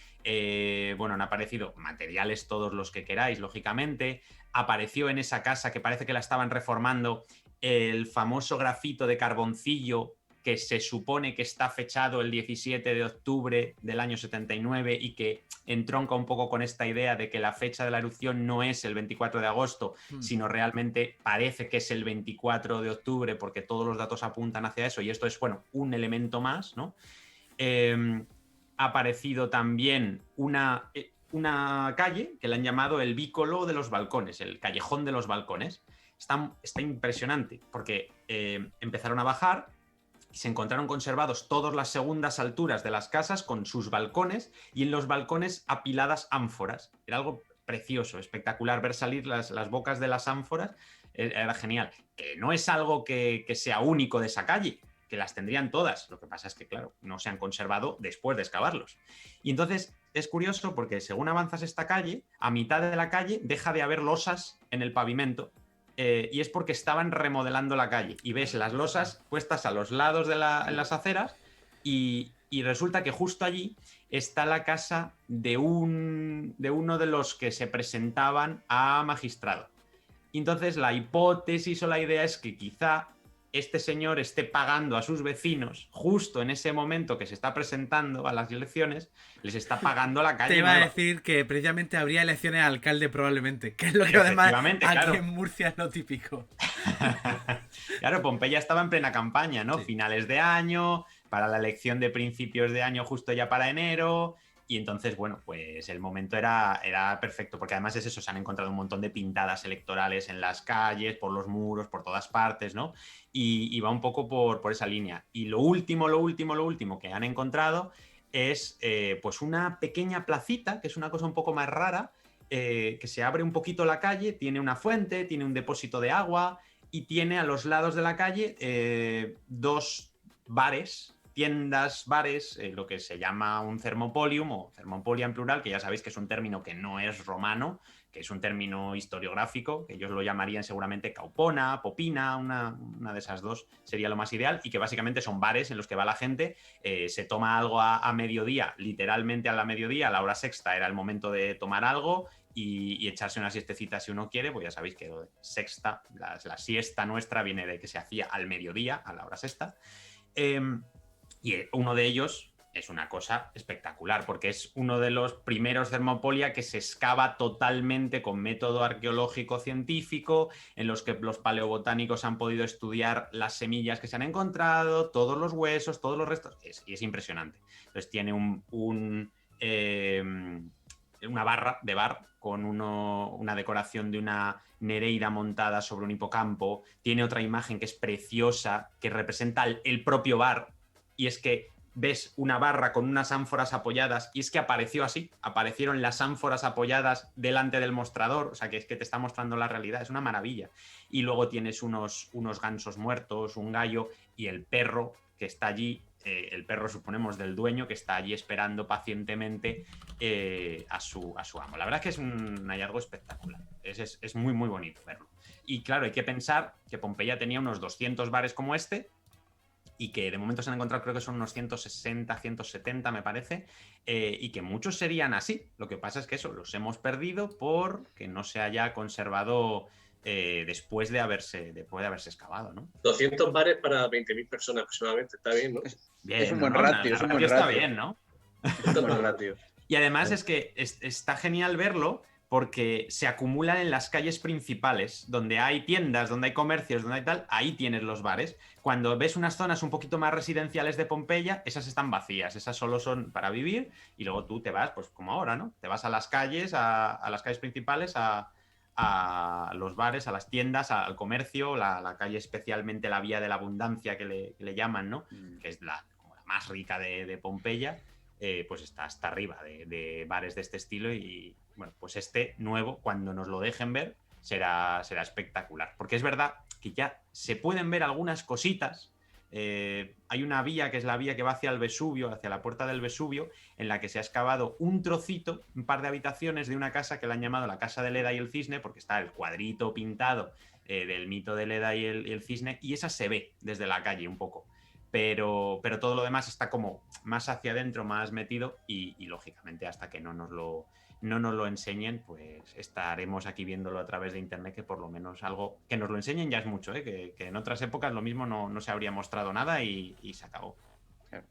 Bueno, han aparecido materiales todos los que queráis, lógicamente. Apareció en esa casa, que parece que la estaban reformando, el famoso grafito de carboncillo que se supone que está fechado el 17 de octubre del año 79 y que entronca un poco con esta idea de que la fecha de la erupción no es el 24 de agosto, sino realmente parece que es el 24 de octubre porque todos los datos apuntan hacia eso, y esto es, bueno, un elemento más, ¿no? Ha aparecido también una calle que le han llamado el Vícolo de los Balcones, el Callejón de los Balcones. Está impresionante porque empezaron a bajar y se encontraron conservados todas las segundas alturas de las casas con sus balcones, y en los balcones apiladas ánforas. Era algo precioso, espectacular ver salir las bocas de las ánforas. Era genial. Que no es algo que sea único de esa calle, que las tendrían todas. Lo que pasa es que, claro, no se han conservado después de excavarlos. Y entonces es curioso porque según avanzas esta calle, a mitad de la calle deja de haber losas en el pavimento. Y es porque estaban remodelando la calle. Y ves las losas puestas a los lados en las aceras, y resulta que justo allí está la casa de uno de los que se presentaban a magistrado. Y entonces la hipótesis o la idea es que quizá este señor esté pagando a sus vecinos justo en ese momento que se está presentando a las elecciones, les está pagando la calle. Te iba nueva. a decir que precisamente habría elecciones a alcalde probablemente, que es lo que además aquí claro. en Murcia es lo típico. Claro, Pompeya estaba en plena campaña, ¿no? Sí. Finales de año, para la elección de principios de año, justo ya para enero. Y entonces, bueno, pues el momento era perfecto, porque además es eso, se han encontrado un montón de pintadas electorales en las calles, por los muros, por todas partes, ¿no? Y va un poco por esa línea. Y lo último que han encontrado es pues una pequeña placita, que es una cosa un poco más rara, que se abre un poquito la calle, tiene una fuente, tiene un depósito de agua y tiene a los lados de la calle dos bares, tiendas, bares, lo que se llama un thermopolium o thermopolia en plural, que ya sabéis que es un término que no es romano, que es un término historiográfico, que ellos lo llamarían seguramente caupona, popina, una de esas dos sería lo más ideal, y que básicamente son bares en los que va la gente, se toma algo a mediodía, literalmente a la mediodía, a la hora sexta era el momento de tomar algo y echarse una siestecita si uno quiere, pues ya sabéis que sexta, la siesta nuestra viene de que se hacía al mediodía, a la hora sexta. Y uno de ellos es una cosa espectacular, porque es uno de los primeros Thermopolia que se excava totalmente con método arqueológico científico, en los que los paleobotánicos han podido estudiar las semillas que se han encontrado, todos los huesos, todos los restos, y es impresionante. Entonces tiene una barra de bar con una decoración de una nereida montada sobre un hipocampo, tiene otra imagen que es preciosa, que representa el propio bar, y es que ves una barra con unas ánforas apoyadas, y es que apareció así, aparecieron las ánforas apoyadas delante del mostrador, o sea que es que te está mostrando la realidad, es una maravilla. Y luego tienes unos gansos muertos, un gallo y el perro que está allí, el perro suponemos del dueño, que está allí esperando pacientemente a su amo. La verdad es que es un hallazgo espectacular, es muy muy bonito verlo. Y claro, hay que pensar que Pompeya tenía unos 200 bares como este, y que de momento se han encontrado, creo que son unos 160, 170 me parece, y que muchos serían así. Lo que pasa es que eso, los hemos perdido porque no se haya conservado después de haberse excavado, ¿no? 200 bares para 20.000 personas aproximadamente, está bien, ¿no? Bien, Es un buen ratio, es un buen está ratio. bien, ¿no? Es un buen ratio. Y además es que está genial verlo porque se acumulan en las calles principales, donde hay tiendas, donde hay comercios, donde hay tal, ahí tienes los bares. Cuando ves unas zonas un poquito más residenciales de Pompeya, esas están vacías, esas solo son para vivir, y luego tú te vas, pues como ahora, ¿no? Te vas a las calles, a las calles principales, a los bares, a las tiendas, al comercio, la calle, especialmente la Vía de la Abundancia que le llaman, ¿no? Que es como la más rica de Pompeya. Pues está hasta arriba de bares de este estilo, y bueno, pues este nuevo, cuando nos lo dejen ver, será espectacular, porque es verdad que ya se pueden ver algunas cositas. Hay una vía que es la vía que va hacia el Vesubio, hacia la puerta del Vesubio, en la que se ha excavado un trocito, un par de habitaciones de una casa que le han llamado la Casa de Leda y el Cisne, porque está el cuadrito pintado del mito de Leda y el cisne, y esa se ve desde la calle un poco. pero todo lo demás está como más hacia adentro, más metido y lógicamente hasta que no nos lo enseñen, pues estaremos aquí viéndolo a través de internet, que por lo menos algo que nos lo enseñen ya es mucho, ¿eh? Que en otras épocas lo mismo no se habría mostrado nada y se acabó. Claro.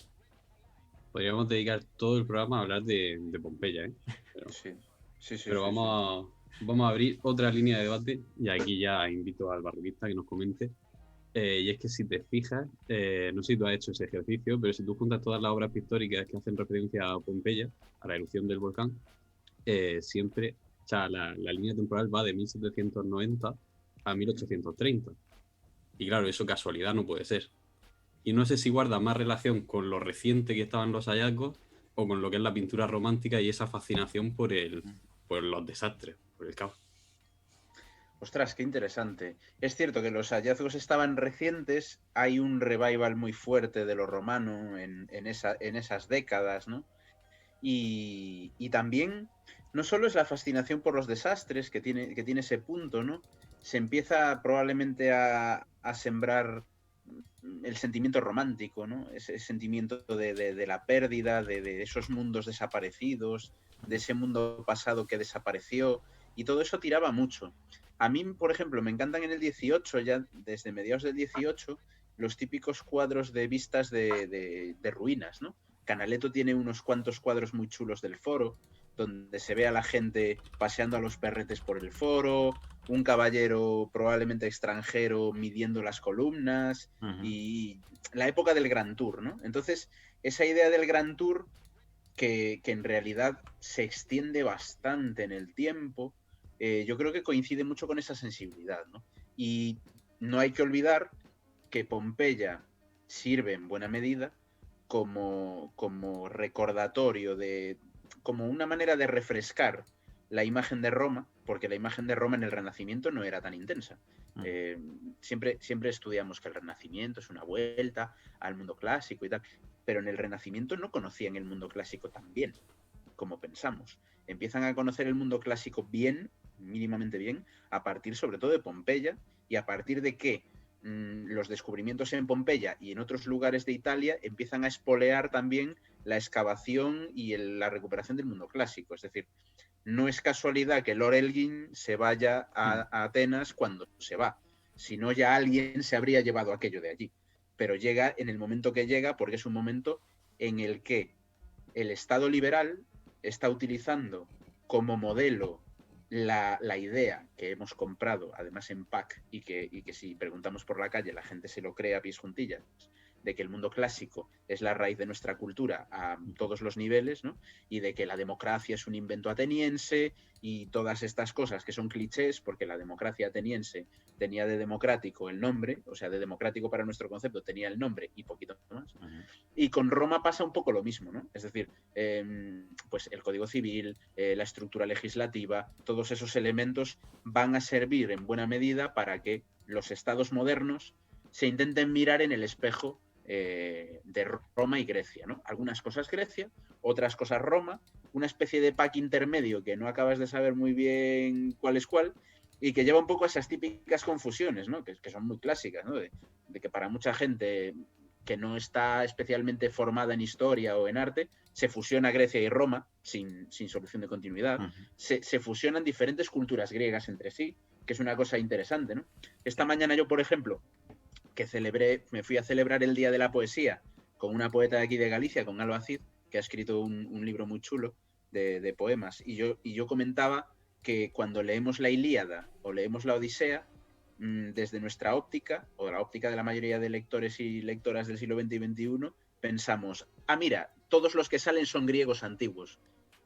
Podríamos dedicar todo el programa a hablar de Pompeya, ¿eh? Sí, sí, sí. Pero sí, vamos a abrir otra línea de debate y aquí ya invito al barriguista que nos comente. Y es que si te fijas, no sé si tú has hecho ese ejercicio, pero si tú juntas todas las obras pictóricas que hacen referencia a Pompeya, a la erupción del volcán, siempre, o sea, la línea temporal va de 1790 a 1830. Y claro, eso casualidad no puede ser. Y no sé si guarda más relación con lo reciente que estaban los hallazgos o con lo que es la pintura romántica y esa fascinación por los desastres, por el caos. Ostras, qué interesante. Es cierto que los hallazgos estaban recientes, hay un revival muy fuerte de lo romano en esas décadas, ¿no? Y también, no solo es la fascinación por los desastres que tiene ese punto, ¿no? Se empieza probablemente a sembrar el sentimiento romántico, ¿no? Ese sentimiento de la pérdida, de esos mundos desaparecidos, de ese mundo pasado que desapareció, y todo eso tiraba mucho. A mí, por ejemplo, me encantan en el 18, ya desde mediados del 18, los típicos cuadros de vistas de ruinas, ¿no? Canaletto tiene unos cuantos cuadros muy chulos del foro, donde se ve a la gente paseando a los perretes por el foro, un caballero probablemente extranjero midiendo las columnas, y la época del Grand Tour, ¿no? Entonces, esa idea del Grand Tour, que en realidad se extiende bastante en el tiempo, yo creo que coincide mucho con esa sensibilidad, ¿no? Y no hay que olvidar que Pompeya sirve en buena medida como recordatorio como una manera de refrescar la imagen de Roma, porque la imagen de Roma en el Renacimiento no era tan intensa. Siempre estudiamos que el Renacimiento es una vuelta al mundo clásico y tal, pero en el Renacimiento no conocían el mundo clásico tan bien como pensamos. Empiezan a conocer el mundo clásico bien, mínimamente bien, a partir sobre todo de Pompeya, y a partir de que los descubrimientos en Pompeya y en otros lugares de Italia empiezan a espolear también la excavación y la recuperación del mundo clásico. Es decir, no es casualidad que Lord Elgin se vaya a Atenas cuando se va, sino ya alguien se habría llevado aquello de allí. Pero llega en el momento que llega, porque es un momento en el que el Estado liberal está utilizando como modelo la idea que hemos comprado, además en pack, y que si preguntamos por la calle la gente se lo cree a pies juntillas, de que el mundo clásico es la raíz de nuestra cultura a todos los niveles, ¿no? Y de que la democracia es un invento ateniense y todas estas cosas que son clichés, porque la democracia ateniense tenía de democrático el nombre, o sea, de democrático para nuestro concepto tenía el nombre y poquito más. Y con Roma pasa un poco lo mismo, ¿no? Es decir, pues el Código Civil, la estructura legislativa, todos esos elementos van a servir en buena medida para que los estados modernos se intenten mirar en el espejo de Roma y Grecia, ¿no? Algunas cosas Grecia, otras cosas Roma, una especie de pack intermedio que no acabas de saber muy bien cuál es cuál, y que lleva un poco a esas típicas confusiones, ¿no? Que son muy clásicas, ¿no? De que para mucha gente que no está especialmente formada en historia o en arte, se fusiona Grecia y Roma sin solución de continuidad, se fusionan diferentes culturas griegas entre sí, que es una cosa interesante, ¿no? Esta mañana yo, por ejemplo, me fui a celebrar el Día de la Poesía con una poeta de aquí de Galicia, con Alba Cid, que ha escrito un libro muy chulo de poemas, y yo comentaba que cuando leemos la Ilíada o leemos la Odisea, desde nuestra óptica, o la óptica de la mayoría de lectores y lectoras del siglo XX y XXI, pensamos, mira, todos los que salen son griegos antiguos.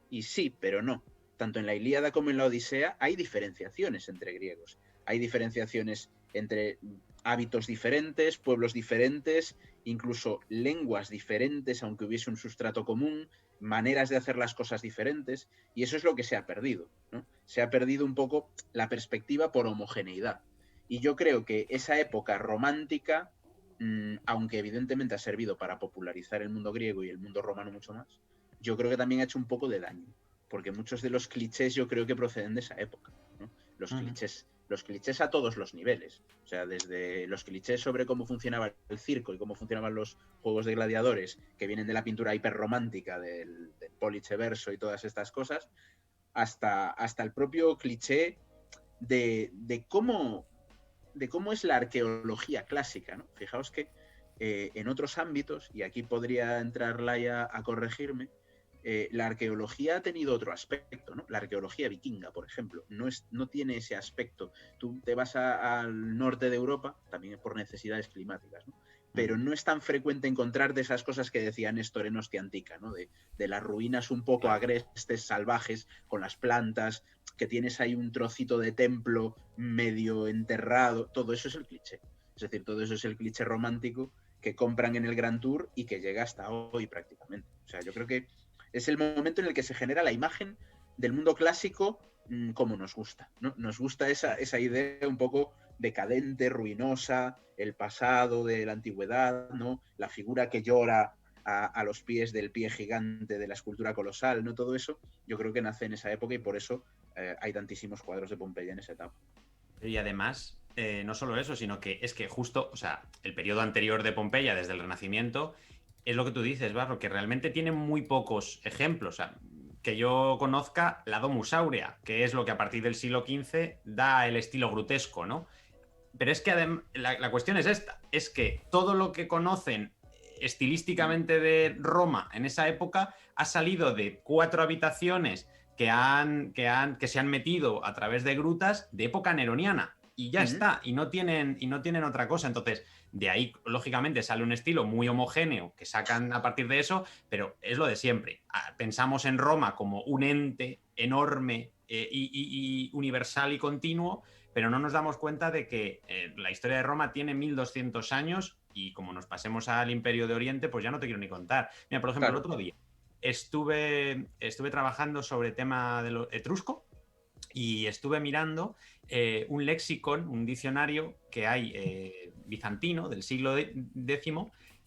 Y sí, pero no. Tanto en la Ilíada como en la Odisea hay diferenciaciones entre griegos. Hay diferenciaciones entre hábitos diferentes, pueblos diferentes, incluso lenguas diferentes, aunque hubiese un sustrato común, maneras de hacer las cosas diferentes, y eso es lo que se ha perdido, ¿no? Se ha perdido un poco la perspectiva por homogeneidad. Y yo creo que esa época romántica, aunque evidentemente ha servido para popularizar el mundo griego y el mundo romano mucho más, yo creo que también ha hecho un poco de daño, porque muchos de los clichés yo creo que proceden de esa época, ¿no? Los clichés los clichés a todos los niveles. O sea, desde los clichés sobre cómo funcionaba el circo y cómo funcionaban los juegos de gladiadores, que vienen de la pintura hiperromántica del Pollice verso y todas estas cosas, hasta el propio cliché de cómo es la arqueología clásica, ¿no? Fijaos que en otros ámbitos, y aquí podría entrar Laia a corregirme, la arqueología ha tenido otro aspecto, ¿no? La arqueología vikinga, por ejemplo, no tiene ese aspecto. Tú te vas al norte de Europa, también por necesidades climáticas, ¿no? Pero no es tan frecuente encontrar de esas cosas que decía Néstor en Hostia Antica, ¿no? De las ruinas un poco agrestes, salvajes, con las plantas, que tienes ahí un trocito de templo medio enterrado. Todo eso es el cliché. Es decir, todo eso es el cliché romántico que compran en el Grand Tour y que llega hasta hoy prácticamente. O sea, yo creo que es el momento en el que se genera la imagen del mundo clásico como nos gusta, ¿no? Nos gusta esa idea un poco decadente, ruinosa, el pasado de la antigüedad, ¿no? La figura que llora a los pies del pie gigante de la escultura colosal, ¿no? Todo eso yo creo que nace en esa época y por eso hay tantísimos cuadros de Pompeya en esa etapa. Y además, no solo eso, sino que es que justo, o sea, el periodo anterior de Pompeya, desde el Renacimiento, es lo que tú dices, Barro, que realmente tiene muy pocos ejemplos. O sea, que yo conozca la Domus Aurea, que es lo que a partir del siglo XV da el estilo grutesco, ¿no? Pero es que la cuestión es esta, es que todo lo que conocen estilísticamente de Roma en esa época ha salido de 4 habitaciones que se han metido a través de grutas de época neroniana. Y ya está, y no tienen otra cosa. Entonces, de ahí, lógicamente, sale un estilo muy homogéneo que sacan a partir de eso, pero es lo de siempre. Pensamos en Roma como un ente enorme y universal y continuo, pero no nos damos cuenta de que la historia de Roma tiene 1200 años y como nos pasemos al Imperio de Oriente, pues ya no te quiero ni contar. Mira, por ejemplo, el otro día estuve trabajando sobre tema de lo etrusco y estuve mirando un lexicon, un diccionario que hay bizantino del siglo X,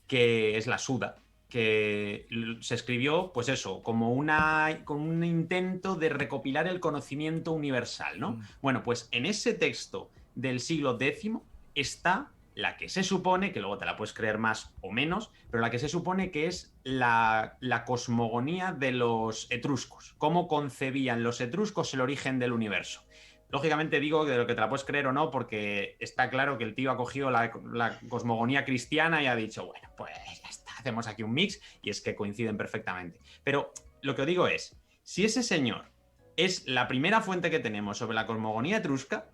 que es la Suda, que se escribió, pues eso, como un intento de recopilar el conocimiento universal, ¿no? Bueno, pues en ese texto del siglo X está la que se supone, que luego te la puedes creer más o menos, pero la que se supone que es la cosmogonía de los etruscos. Cómo concebían los etruscos el origen del universo. Lógicamente digo de lo que te la puedes creer o no, porque está claro que el tío ha cogido la cosmogonía cristiana y ha dicho, bueno, pues ya está, hacemos aquí un mix, y es que coinciden perfectamente. Pero lo que os digo es, si ese señor es la primera fuente que tenemos sobre la cosmogonía etrusca,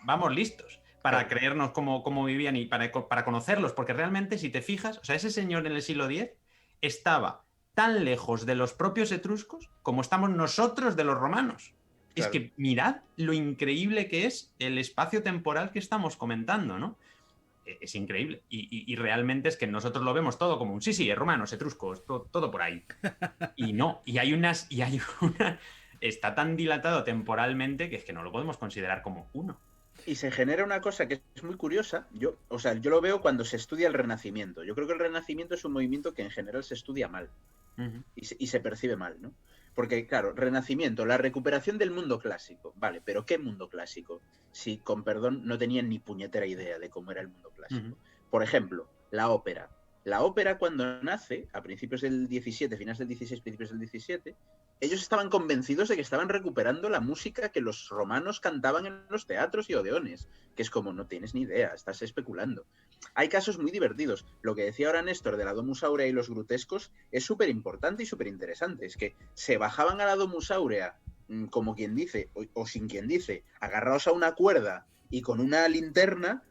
vamos listos para creernos cómo vivían y para conocerlos, porque realmente, si te fijas, o sea, ese señor en el siglo X estaba tan lejos de los propios etruscos como estamos nosotros de los romanos. Claro. Es que mirad lo increíble que es el espacio temporal que estamos comentando, ¿no? Es increíble. Y realmente es que nosotros lo vemos todo como un sí, romanos, etruscos, todo por ahí. Y no, y hay una... Está tan dilatado temporalmente que es que no lo podemos considerar como uno. Y se genera una cosa que es muy curiosa. Yo lo veo cuando se estudia el Renacimiento. Yo creo que el Renacimiento es un movimiento que en general se estudia mal. Y se percibe mal, ¿no? Porque, claro, Renacimiento, la recuperación del mundo clásico. Vale, pero ¿qué mundo clásico? Si, con perdón, no tenían ni puñetera idea de cómo era el mundo clásico. Por ejemplo, la ópera. La ópera, cuando nace, a principios del 17, finales del 16, principios del 17, ellos estaban convencidos de que estaban recuperando la música que los romanos cantaban en los teatros y odeones, que es como, no tienes ni idea, estás especulando. Hay casos muy divertidos. Lo que decía ahora Néstor de la Domus Aurea y los grutescos es súper importante y súper interesante. Es que se bajaban a la Domus Aurea, como quien dice, o sin quien dice, agarrados a una cuerda y con una linterna,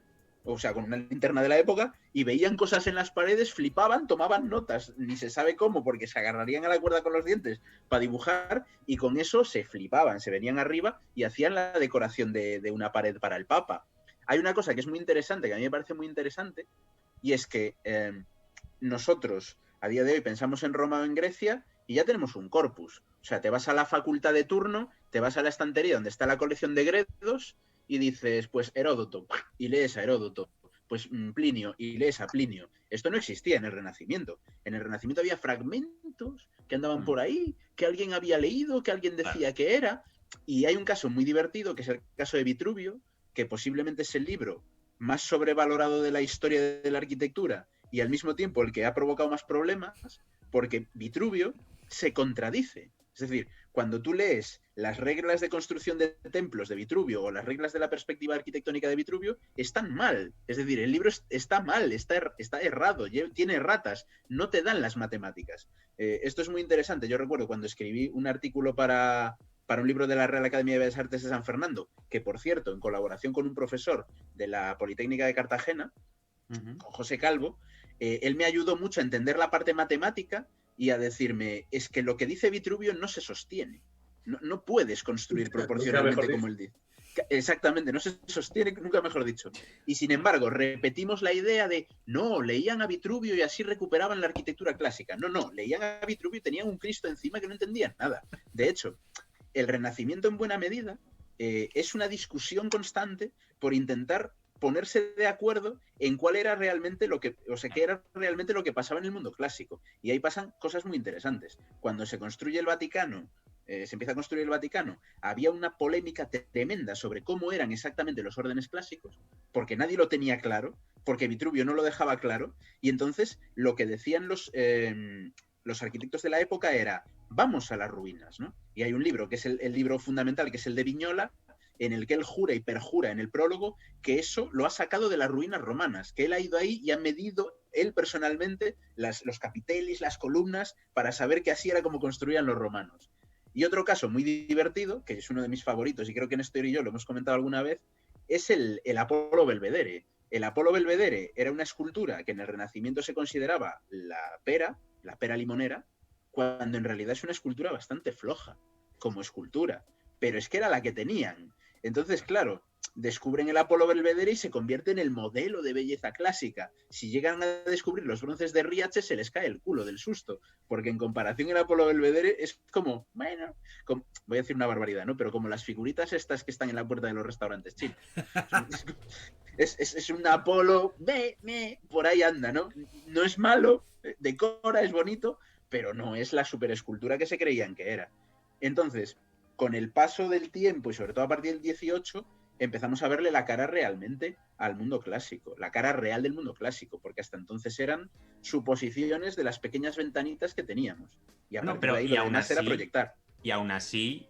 o sea, con una linterna de la época, y veían cosas en las paredes, flipaban, tomaban notas, ni se sabe cómo, porque se agarrarían a la cuerda con los dientes para dibujar, y con eso se flipaban, se venían arriba y hacían la decoración de una pared para el Papa. Hay una cosa que es muy interesante, que a mí me parece muy interesante, y es que nosotros, a día de hoy, pensamos en Roma o en Grecia, y ya tenemos un corpus. O sea, te vas a la facultad de turno, te vas a la estantería donde está la colección de Gredos, y dices, pues Heródoto, y lees a Heródoto, pues Plinio, y lees a Plinio. Esto no existía en el Renacimiento. En el Renacimiento había fragmentos que andaban por ahí, que alguien había leído, que alguien decía que era, y hay un caso muy divertido, que es el caso de Vitruvio, que posiblemente es el libro más sobrevalorado de la historia de la arquitectura y al mismo tiempo el que ha provocado más problemas, porque Vitruvio se contradice. Es decir, cuando tú lees las reglas de construcción de templos de Vitruvio o las reglas de la perspectiva arquitectónica de Vitruvio, están mal. Es decir, el libro está mal, está errado, tiene erratas, no te dan las matemáticas. Esto es muy interesante. Yo recuerdo cuando escribí un artículo para un libro de la Real Academia de Bellas Artes de San Fernando, que por cierto, en colaboración con un profesor de la Politécnica de Cartagena, con José Calvo, él me ayudó mucho a entender la parte matemática y a decirme, es que lo que dice Vitruvio no se sostiene. No puedes construir proporcionalmente como él dice. Exactamente, no se sostiene, nunca mejor dicho. Y sin embargo, repetimos la idea de, no, leían a Vitruvio y así recuperaban la arquitectura clásica. No, leían a Vitruvio y tenían un Cristo encima que no entendían nada. De hecho, el Renacimiento en buena medida es una discusión constante por intentar ponerse de acuerdo en cuál era realmente qué era realmente lo que pasaba en el mundo clásico. Y ahí pasan cosas muy interesantes. Cuando se construye el Vaticano, se empieza a construir el Vaticano, había una polémica tremenda sobre cómo eran exactamente los órdenes clásicos, porque nadie lo tenía claro, porque Vitruvio no lo dejaba claro, y entonces lo que decían los arquitectos de la época era, vamos a las ruinas, ¿no? Y hay un libro, que es el libro fundamental, que es el de Vignola, en el que él jura y perjura en el prólogo que eso lo ha sacado de las ruinas romanas, que él ha ido ahí y ha medido él personalmente los capitelis, las columnas, para saber que así era como construían los romanos. Y otro caso muy divertido, que es uno de mis favoritos, y creo que Néstor y yo lo hemos comentado alguna vez, es el Apolo Belvedere. El Apolo Belvedere era una escultura que en el Renacimiento se consideraba la pera limonera, cuando en realidad es una escultura bastante floja, como escultura. Pero es que era la que tenían. Entonces, claro, descubren el Apolo Belvedere y se convierte en el modelo de belleza clásica. Si llegan a descubrir los bronces de Riache, se les cae el culo del susto, porque en comparación el Apolo Belvedere es como, bueno, voy a decir una barbaridad, ¿no? Pero como las figuritas estas que están en la puerta de los restaurantes chinos. Es un Apolo, por ahí anda, ¿no? No es malo, decora, es bonito, pero no es la superescultura que se creían que era. Entonces, con el paso del tiempo y sobre todo a partir del 18, empezamos a verle la cara realmente al mundo clásico, la cara real del mundo clásico, porque hasta entonces eran suposiciones de las pequeñas ventanitas que teníamos. Y a partir de ahí lo demás era proyectar. Y aún así,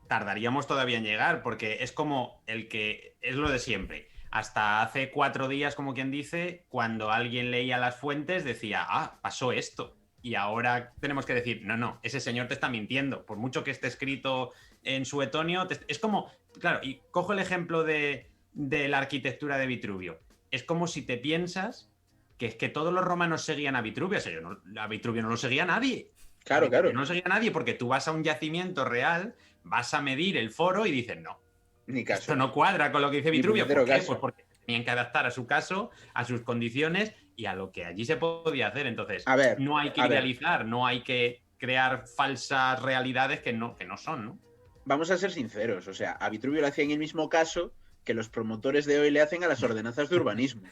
tardaríamos todavía en llegar, porque es como es lo de siempre. Hasta hace 4 días, como quien dice, cuando alguien leía las fuentes, decía, pasó esto. Y ahora tenemos que decir, no, ese señor te está mintiendo. Por mucho que esté escrito en Suetonio, es como, claro, y cojo el ejemplo de la arquitectura de Vitruvio. Es como si te piensas que es que todos los romanos seguían a Vitruvio. O sea, a Vitruvio no lo seguía nadie. Claro. No lo seguía nadie, porque tú vas a un yacimiento real, vas a medir el foro y dices, no, ni caso. Esto no cuadra con lo que dice Vitruvio. ¿Por qué? Pues porque tenían que adaptar a su caso, a sus condiciones y a lo que allí se podía hacer. Entonces, no hay que idealizar, no hay que crear falsas realidades que no son, ¿no? Vamos a ser sinceros, o sea, a Vitruvio le hacían el mismo caso que los promotores de hoy le hacen a las ordenanzas de urbanismo.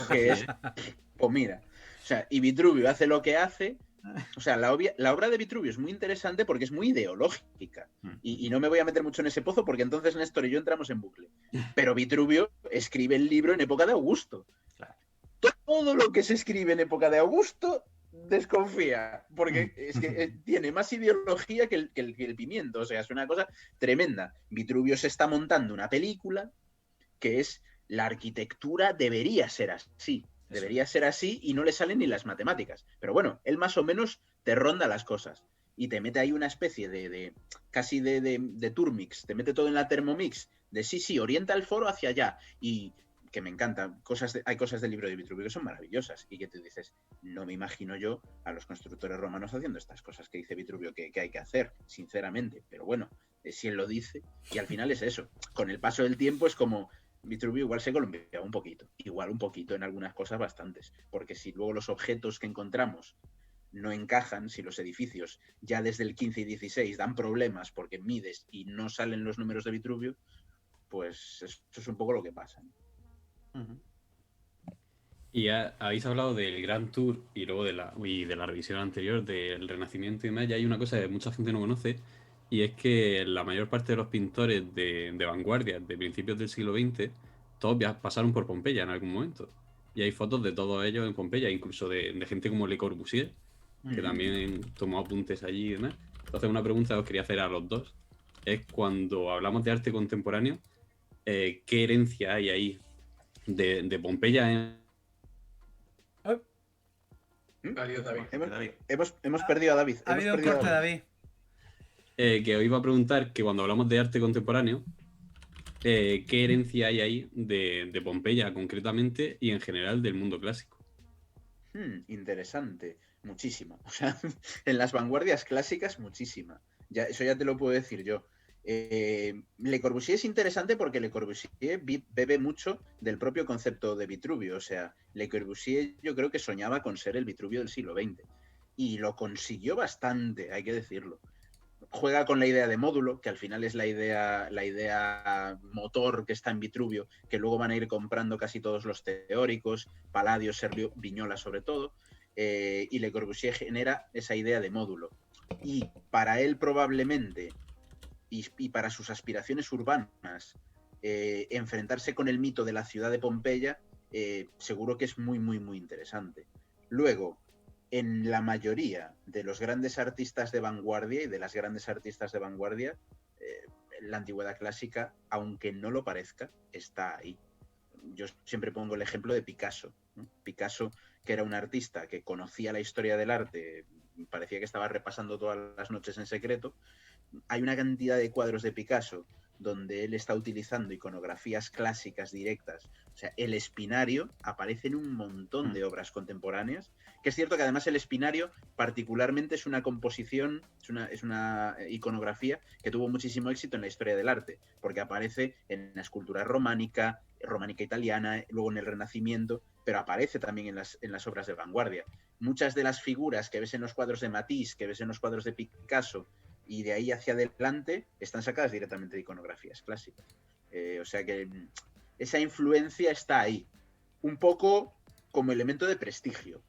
Que es, pues mira, o sea, y Vitruvio hace lo que hace. O sea, la obra de Vitruvio es muy interesante porque es muy ideológica. Y no me voy a meter mucho en ese pozo porque entonces Néstor y yo entramos en bucle. Pero Vitruvio escribe el libro en época de Augusto. Claro. Todo lo que se escribe en época de Augusto desconfía, porque es que tiene más ideología que el pimiento. O sea, es una cosa tremenda. Vitruvio se está montando una película que es la arquitectura debería ser así. Debería ser así y no le salen ni las matemáticas. Pero bueno, él más o menos te ronda las cosas y te mete ahí una especie casi de Turmix, te mete todo en la Thermomix, de sí, orienta el foro hacia allá. Y que me encanta, hay cosas del libro de Vitruvio que son maravillosas y que te dices, no me imagino yo a los constructores romanos haciendo estas cosas que dice Vitruvio que hay que hacer, sinceramente. Pero bueno, si él lo dice, y al final es eso. Con el paso del tiempo es como... Vitruvio igual se columpiaba un poquito en algunas cosas bastantes, porque si luego los objetos que encontramos no encajan, si los edificios ya desde el 15 y 16 dan problemas porque mides y no salen los números de Vitruvio, pues eso es un poco lo que pasa. Y habéis hablado del Grand Tour y luego de la revisión anterior del Renacimiento y demás, y hay una cosa que mucha gente no conoce, y es que la mayor parte de los pintores de vanguardia de principios del siglo XX, todos pasaron por Pompeya en algún momento. Y hay fotos de todos ellos en Pompeya, incluso de gente como Le Corbusier, que también tomó apuntes allí y demás. Entonces, una pregunta que os quería hacer a los dos es, cuando hablamos de arte contemporáneo, ¿qué herencia hay ahí de Pompeya? Adiós, David. Hemos perdido a David. Ha habido un corte, David. Que os iba a preguntar que cuando hablamos de arte contemporáneo, ¿qué herencia hay ahí de Pompeya concretamente y en general del mundo clásico? Interesante. Muchísima. O sea, en las vanguardias clásicas, muchísima. Eso ya te lo puedo decir yo. Le Corbusier es interesante porque Le Corbusier bebe mucho del propio concepto de Vitruvio. O sea, Le Corbusier yo creo que soñaba con ser el Vitruvio del siglo XX. Y lo consiguió bastante, hay que decirlo. Juega con la idea de módulo, que al final es la idea motor que está en Vitruvio, que luego van a ir comprando casi todos los teóricos, Palladio, Servio, Vignola sobre todo. Y Le Corbusier genera esa idea de módulo. Y para él probablemente, y para sus aspiraciones urbanas, enfrentarse con el mito de la ciudad de Pompeya, seguro que es muy, muy, muy interesante. Luego, en la mayoría de los grandes artistas de vanguardia y de las grandes artistas de vanguardia, la antigüedad clásica, aunque no lo parezca, está ahí. Yo siempre pongo el ejemplo de Picasso, ¿no? Picasso, que era un artista que conocía la historia del arte, parecía que estaba repasando todas las noches en secreto. Hay una cantidad de cuadros de Picasso donde él está utilizando iconografías clásicas directas. O sea, el espinario aparece en un montón de obras contemporáneas, que es cierto que además el espinario particularmente es una composición, es una iconografía que tuvo muchísimo éxito en la historia del arte, porque aparece en la escultura románica italiana, luego en el Renacimiento, pero aparece también en las obras de vanguardia. Muchas de las figuras que ves en los cuadros de Matisse, que ves en los cuadros de Picasso, y de ahí hacia adelante están sacadas directamente de iconografías clásicas. O sea que esa influencia está ahí, un poco como elemento de prestigio,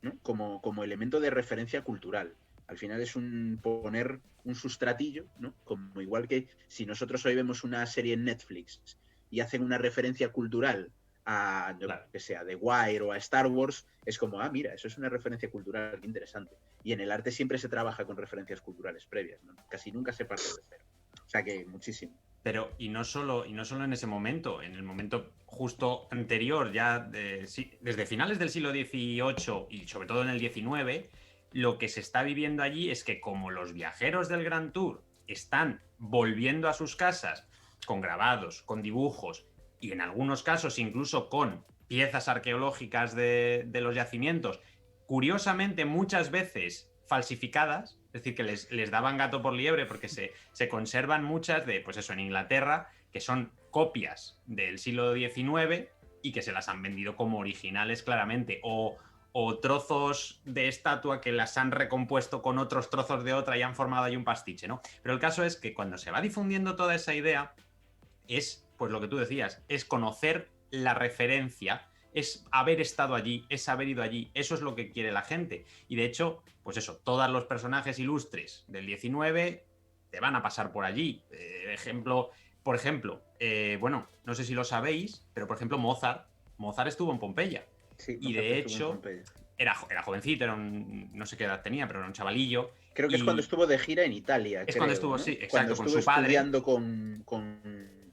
¿no? Como elemento de referencia cultural. Al final es poner un sustratillo, ¿no? Como igual que si nosotros hoy vemos una serie en Netflix y hacen una referencia cultural a, claro, que sea The Wire o a Star Wars, es como, mira, eso es una referencia cultural interesante. Y en el arte siempre se trabaja con referencias culturales previas, ¿no? Casi nunca se parte de cero. O sea que muchísimo. Pero, y no solo en ese momento, en el momento justo anterior, ya desde finales del siglo XVIII y sobre todo en el XIX, lo que se está viviendo allí es que, como los viajeros del Grand Tour están volviendo a sus casas con grabados, con dibujos, y en algunos casos incluso con piezas arqueológicas de los yacimientos, curiosamente muchas veces falsificadas, es decir, que les daban gato por liebre, porque se conservan muchas pues eso, en Inglaterra, que son copias del siglo XIX y que se las han vendido como originales claramente, o trozos de estatua que las han recompuesto con otros trozos de otra y han formado ahí un pastiche, ¿no? Pero el caso es que cuando se va difundiendo toda esa idea, es, pues lo que tú decías, es conocer la referencia, es haber estado allí, es haber ido allí, eso es lo que quiere la gente. Y de hecho, pues eso, todos los personajes ilustres del 19 te van a pasar por allí. Por ejemplo, bueno, no sé si lo sabéis, pero por ejemplo Mozart estuvo en Pompeya. Sí, y de hecho era jovencito, no sé qué edad tenía, pero era un chavalillo. Creo que es cuando estuvo de gira en Italia. Cuando estuvo, ¿no? Sí, exacto, cuando con estuvo su padre. Estudiando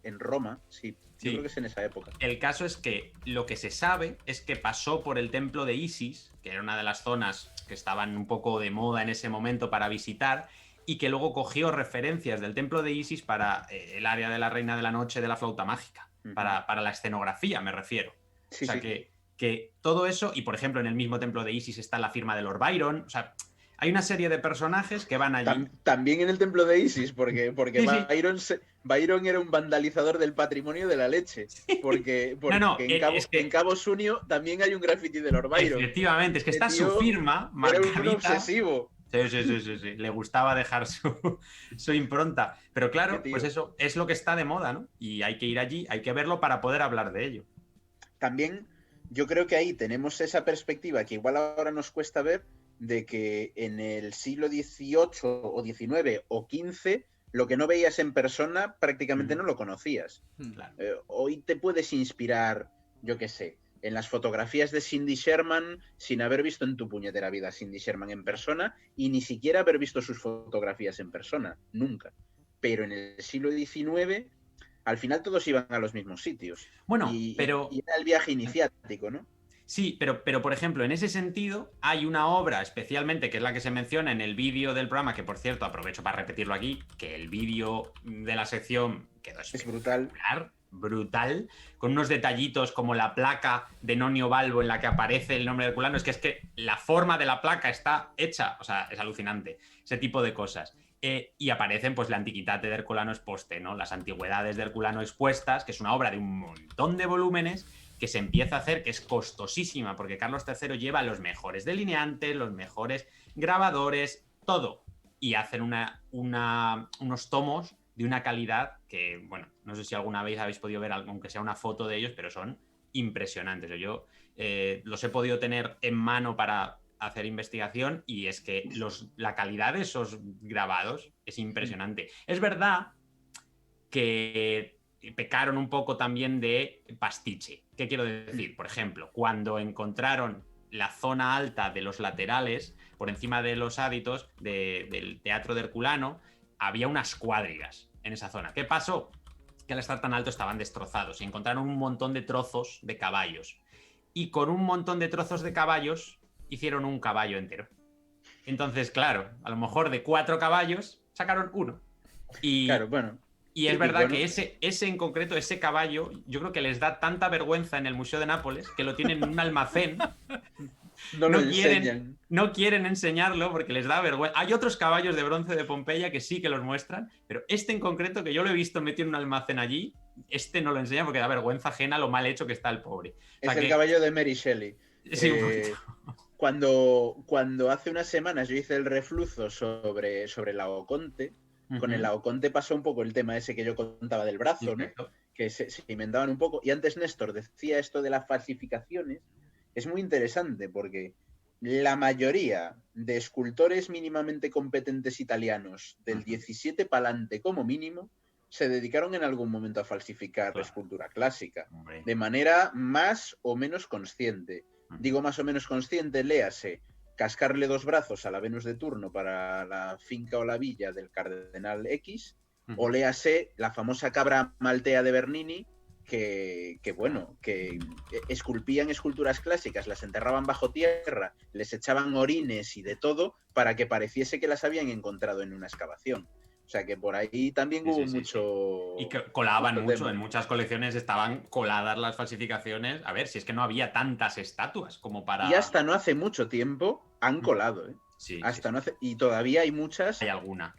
en Roma, sí. Yo creo que es en esa época. El caso es que lo que se sabe es que pasó por el templo de Isis, que era una de las zonas que estaban un poco de moda en ese momento para visitar, y que luego cogió referencias del templo de Isis para el área de la Reina de la Noche de la Flauta Mágica, para la escenografía, me refiero. Sí, o sea, sí. Que todo eso, y por ejemplo en el mismo templo de Isis está la firma de Lord Byron, o sea, hay una serie de personajes que van allí. También en el templo de Isis, porque sí. Byron era un vandalizador del patrimonio de la leche. Porque en Cabo Sunio también hay un graffiti de Lord Byron. Efectivamente, es que está su firma marcadita. Era un obsesivo. Sí. Le gustaba dejar su impronta. Pero claro, pues eso es lo que está de moda, ¿no? Y hay que ir allí, hay que verlo para poder hablar de ello. También yo creo que ahí tenemos esa perspectiva que igual ahora nos cuesta ver, de que en el siglo XVIII o XIX o XV lo que no veías en persona prácticamente no lo conocías. Claro. Hoy te puedes inspirar, yo qué sé, en las fotografías de Cindy Sherman sin haber visto en tu puñetera vida a Cindy Sherman en persona y ni siquiera haber visto sus fotografías en persona, nunca. Pero en el siglo XIX, al final todos iban a los mismos sitios. Bueno, y pero... era el viaje iniciático, ¿no? Sí, pero por ejemplo, en ese sentido, hay una obra especialmente, que es la que se menciona en el vídeo del programa, que por cierto, aprovecho para repetirlo aquí, que el vídeo de la sección quedó Es brutal. Brutal, con unos detallitos como la placa de Nonio Balbo en la que aparece el nombre de Herculano. Es que la forma de la placa está hecha, o sea, es alucinante, ese tipo de cosas. Y aparecen pues la Antiquitate de Herculano Exposte, ¿no? Las antigüedades de Herculano expuestas, que es una obra de un montón de volúmenes que se empieza a hacer, que es costosísima, porque Carlos III lleva los mejores delineantes, los mejores grabadores, todo, y hacen unos tomos de una calidad que, bueno, no sé si alguna vez habéis podido ver, aunque sea una foto de ellos, pero son impresionantes. Yo los he podido tener en mano para hacer investigación y es que la calidad de esos grabados es impresionante. Es verdad que pecaron un poco también de pastiche. ¿Qué quiero decir? Por ejemplo, cuando encontraron la zona alta de los laterales, por encima de los hábitos del Teatro de Herculano, había unas cuadrigas en esa zona. ¿Qué pasó? Que al estar tan alto estaban destrozados y encontraron un montón de trozos de caballos. Y con un montón de trozos de caballos hicieron un caballo entero. Entonces, claro, a lo mejor de 4 caballos sacaron uno. Y, claro, bueno. Y es verdad que ese en concreto, ese caballo, yo creo que les da tanta vergüenza en el Museo de Nápoles que lo tienen en un almacén. No quieren enseñarlo porque les da vergüenza. Hay otros caballos de bronce de Pompeya que sí que los muestran, pero este en concreto, que yo lo he visto metido en un almacén allí, este no lo enseña porque da vergüenza ajena lo mal hecho que está el pobre. Es el caballo de Mary Shelley. Sí, cuando hace unas semanas yo hice el refluzo sobre Laoconte, con el Laoconte pasó un poco el tema ese que yo contaba del brazo, ¿no? Que se inventaban un poco. Y antes Néstor decía esto de las falsificaciones. Es muy interesante porque la mayoría de escultores mínimamente competentes italianos del 17 para adelante como mínimo se dedicaron en algún momento a falsificar la escultura clásica, de manera más o menos consciente. Digo más o menos consciente, léase cascarle 2 brazos a la Venus de turno para la finca o la villa del cardenal X, o léase la famosa cabra maltea de Bernini, que esculpían esculturas clásicas, las enterraban bajo tierra, les echaban orines y de todo para que pareciese que las habían encontrado en una excavación. O sea que por ahí también hubo mucho... Y que colaban mucho, en muchas colecciones estaban coladas las falsificaciones. A ver, si es que no había tantas estatuas como para... Y hasta no hace mucho tiempo han colado, ¿eh? Sí, no hace... Y todavía hay muchas... Hay alguna.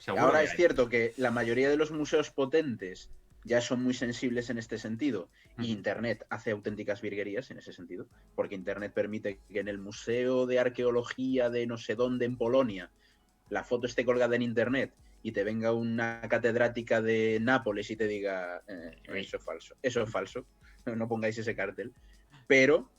Ahora es cierto que la mayoría de los museos potentes ya son muy sensibles en este sentido. Y Internet hace auténticas virguerías en ese sentido, porque Internet permite que en el Museo de Arqueología de no sé dónde en Polonia la foto esté colgada en Internet y te venga una catedrática de Nápoles y te diga eso es falso, no pongáis ese cartel. Pero,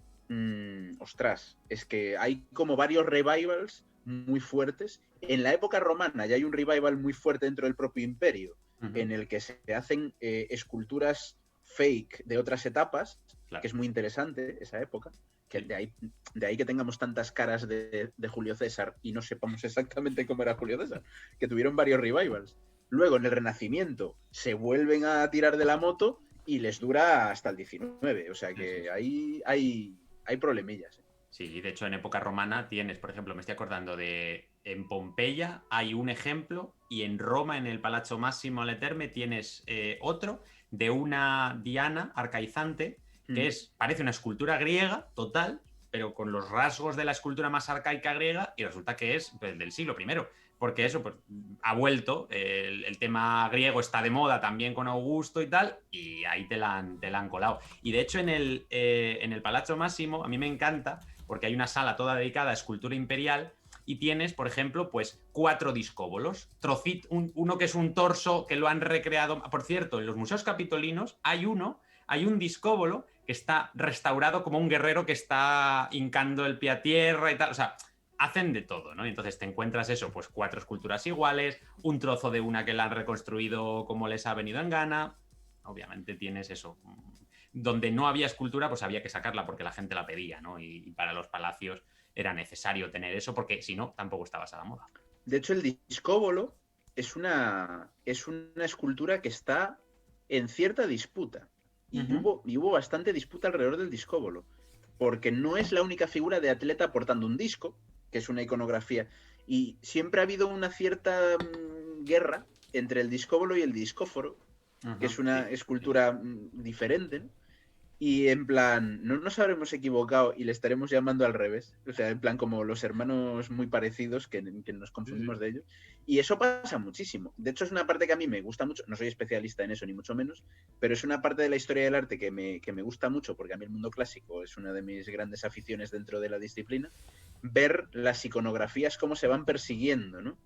ostras, es que hay como varios revivals muy fuertes. En la época romana ya hay un revival muy fuerte dentro del propio imperio, en el que se hacen esculturas fake de otras etapas, que es muy interesante esa época. Que de ahí que tengamos tantas caras de Julio César y no sepamos exactamente cómo era Julio César, que tuvieron varios revivals. Luego, en el Renacimiento, se vuelven a tirar de la moto y les dura hasta el 19. O sea que ahí hay problemillas. Sí, de hecho, en época romana tienes, por ejemplo, me estoy acordando en Pompeya hay un ejemplo y en Roma, en el Palazzo Massimo alle Terme, tienes otro de una Diana arcaizante, que parece una escultura griega total, pero con los rasgos de la escultura más arcaica griega, y resulta que es del siglo I, porque eso pues, ha vuelto, el tema griego está de moda también con Augusto y tal, y ahí te la han colado. Y de hecho en el Palazzo Massimo a mí me encanta, porque hay una sala toda dedicada a escultura imperial, y tienes, por ejemplo, pues 4 discóbolos, uno que es un torso que lo han recreado. Por cierto, en los museos capitolinos hay un discóbolo que está restaurado como un guerrero que está hincando el pie a tierra y tal. O sea, hacen de todo, ¿no? Y entonces te encuentras eso, pues 4 esculturas iguales, un trozo de una que la han reconstruido como les ha venido en gana. Obviamente tienes eso. Donde no había escultura, pues había que sacarla porque la gente la pedía, ¿no? Y para los palacios era necesario tener eso porque si no, tampoco estabas a la moda. De hecho, el discóbolo es una escultura que está en cierta disputa. Y hubo bastante disputa alrededor del discóbolo. Porque no es la única figura de atleta portando un disco, que es una iconografía. Y siempre ha habido una cierta guerra entre el discóbolo y el discóforo, que es una escultura diferente, ¿no? Y en plan, no nos habremos equivocado y le estaremos llamando al revés. O sea, en plan como los hermanos muy parecidos que nos confundimos de ellos. Y eso pasa muchísimo. De hecho, es una parte que a mí me gusta mucho. No soy especialista en eso, ni mucho menos. Pero es una parte de la historia del arte que me gusta mucho, porque a mí el mundo clásico es una de mis grandes aficiones dentro de la disciplina. Ver las iconografías cómo se van persiguiendo, ¿no?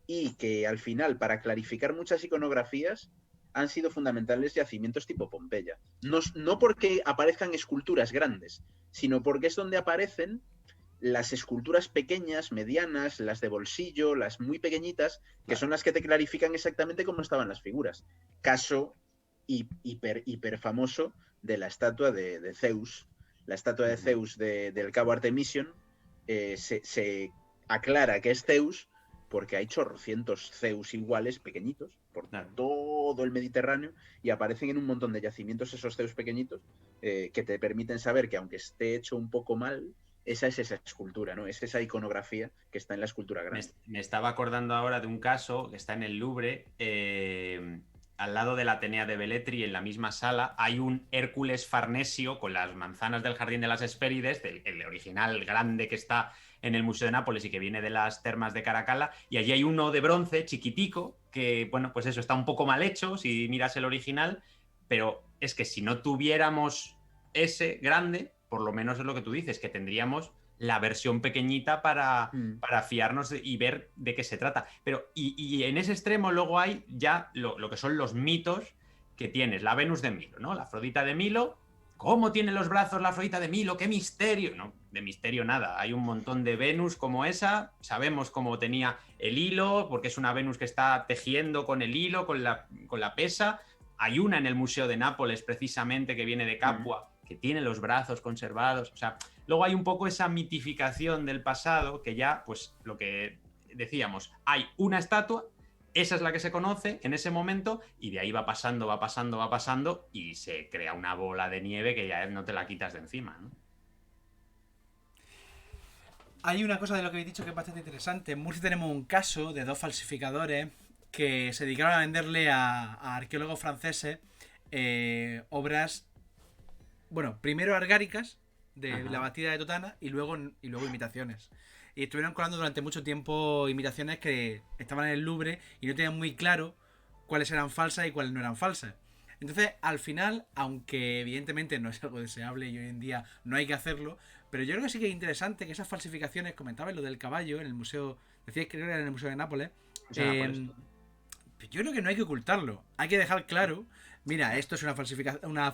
Y que al final, para clarificar muchas iconografías, han sido fundamentales yacimientos tipo Pompeya. No porque aparezcan esculturas grandes, sino porque es donde aparecen las esculturas pequeñas, medianas, las de bolsillo, las muy pequeñitas, que son las que te clarifican exactamente cómo estaban las figuras. Caso hiper famoso de la estatua de Zeus. La estatua de Zeus del cabo Artemision se aclara que es Zeus porque hay chorrocientos Zeus iguales, pequeñitos, por todo el Mediterráneo, y aparecen en un montón de yacimientos esos Zeus pequeñitos que te permiten saber que aunque esté hecho un poco mal, esa es esa escultura, ¿no? Es esa iconografía que está en la escultura grande. Me estaba acordando ahora de un caso que está en el Louvre, al lado de la Atenea de Velletri, en la misma sala, hay un Hércules Farnesio con las manzanas del Jardín de las Hespérides, el original grande que está en el Museo de Nápoles y que viene de las termas de Caracalla, y allí hay uno de bronce chiquitico que, bueno, pues eso, está un poco mal hecho si miras el original, pero es que si no tuviéramos ese grande, por lo menos es lo que tú dices, que tendríamos la versión pequeñita para fiarnos y ver de qué se trata. Pero, y en ese extremo luego hay ya lo que son los mitos que tienes. La Venus de Milo, ¿no? La Afrodita de Milo. ¿Cómo tiene los brazos la Afrodita de Milo? ¡Qué misterio! No, de misterio nada. Hay un montón de Venus como esa. Sabemos cómo tenía el hilo, porque es una Venus que está tejiendo con el hilo, con la pesa. Hay una en el Museo de Nápoles, precisamente, que viene de Capua, que tiene los brazos conservados. O sea, luego hay un poco esa mitificación del pasado, que ya, pues, lo que decíamos, hay una estatua, esa es la que se conoce en ese momento, y de ahí va pasando, y se crea una bola de nieve que ya no te la quitas de encima, ¿no? Hay una cosa de lo que habéis dicho que es bastante interesante. En Murcia tenemos un caso de 2 falsificadores que se dedicaron a venderle a arqueólogos franceses obras, bueno, primero argáricas de la Bastida de Totana y luego imitaciones. Y estuvieron colando durante mucho tiempo imitaciones que estaban en el Louvre y no tenían muy claro cuáles eran falsas y cuáles no eran falsas. Entonces, al final, aunque evidentemente no es algo deseable y hoy en día no hay que hacerlo, pero yo creo que sí que es interesante que esas falsificaciones, comentabais lo del caballo en el museo, decíais que era en el Museo de Nápoles, yo creo que no hay que ocultarlo, hay que dejar claro, mira, esto es una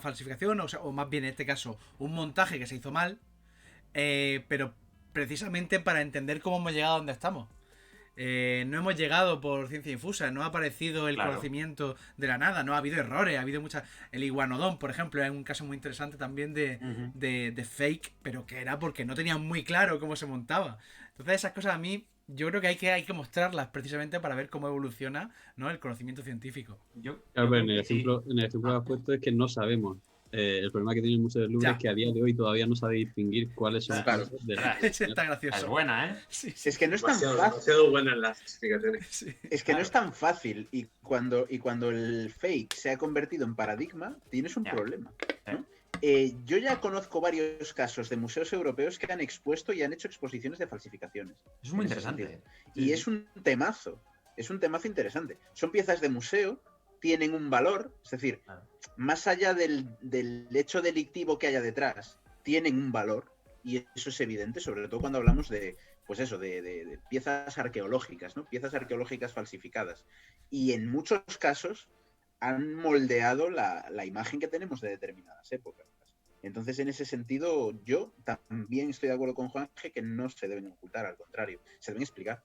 falsificación, o más bien en este caso, un montaje que se hizo mal, pero precisamente para entender cómo hemos llegado a donde estamos. No hemos llegado por ciencia infusa, no ha aparecido el conocimiento de la nada, no ha habido errores, ha habido muchas. El iguanodón, por ejemplo, es un caso muy interesante también de fake, pero que era porque no tenían muy claro cómo se montaba. Entonces esas cosas a mí, yo creo que hay que mostrarlas precisamente para ver cómo evoluciona, ¿no?, el conocimiento científico. Claro, pero en el ejemplo que has puesto es que no sabemos. El problema que tiene el Museo del Louvre es que a día de hoy todavía no sabe distinguir cuáles son Está gracioso. Es buena, ¿eh? Sí. Es que no es tan fácil. Demasiado buenas las explicaciones. Sí. Es que no es tan fácil. Y cuando el fake se ha convertido en paradigma, tienes un problema, ¿no? Yo ya conozco varios casos de museos europeos que han expuesto y han hecho exposiciones de falsificaciones. Es muy interesante. Y es un temazo. Es un temazo interesante. Son piezas de museo, tienen un valor, es decir, más allá del hecho delictivo que haya detrás, tienen un valor, y eso es evidente, sobre todo cuando hablamos de, pues eso, de piezas arqueológicas, ¿no? Piezas arqueológicas falsificadas. Y en muchos casos han moldeado la imagen que tenemos de determinadas épocas. Entonces, en ese sentido, yo también estoy de acuerdo con Juanje que no se deben ocultar, al contrario, se deben explicar.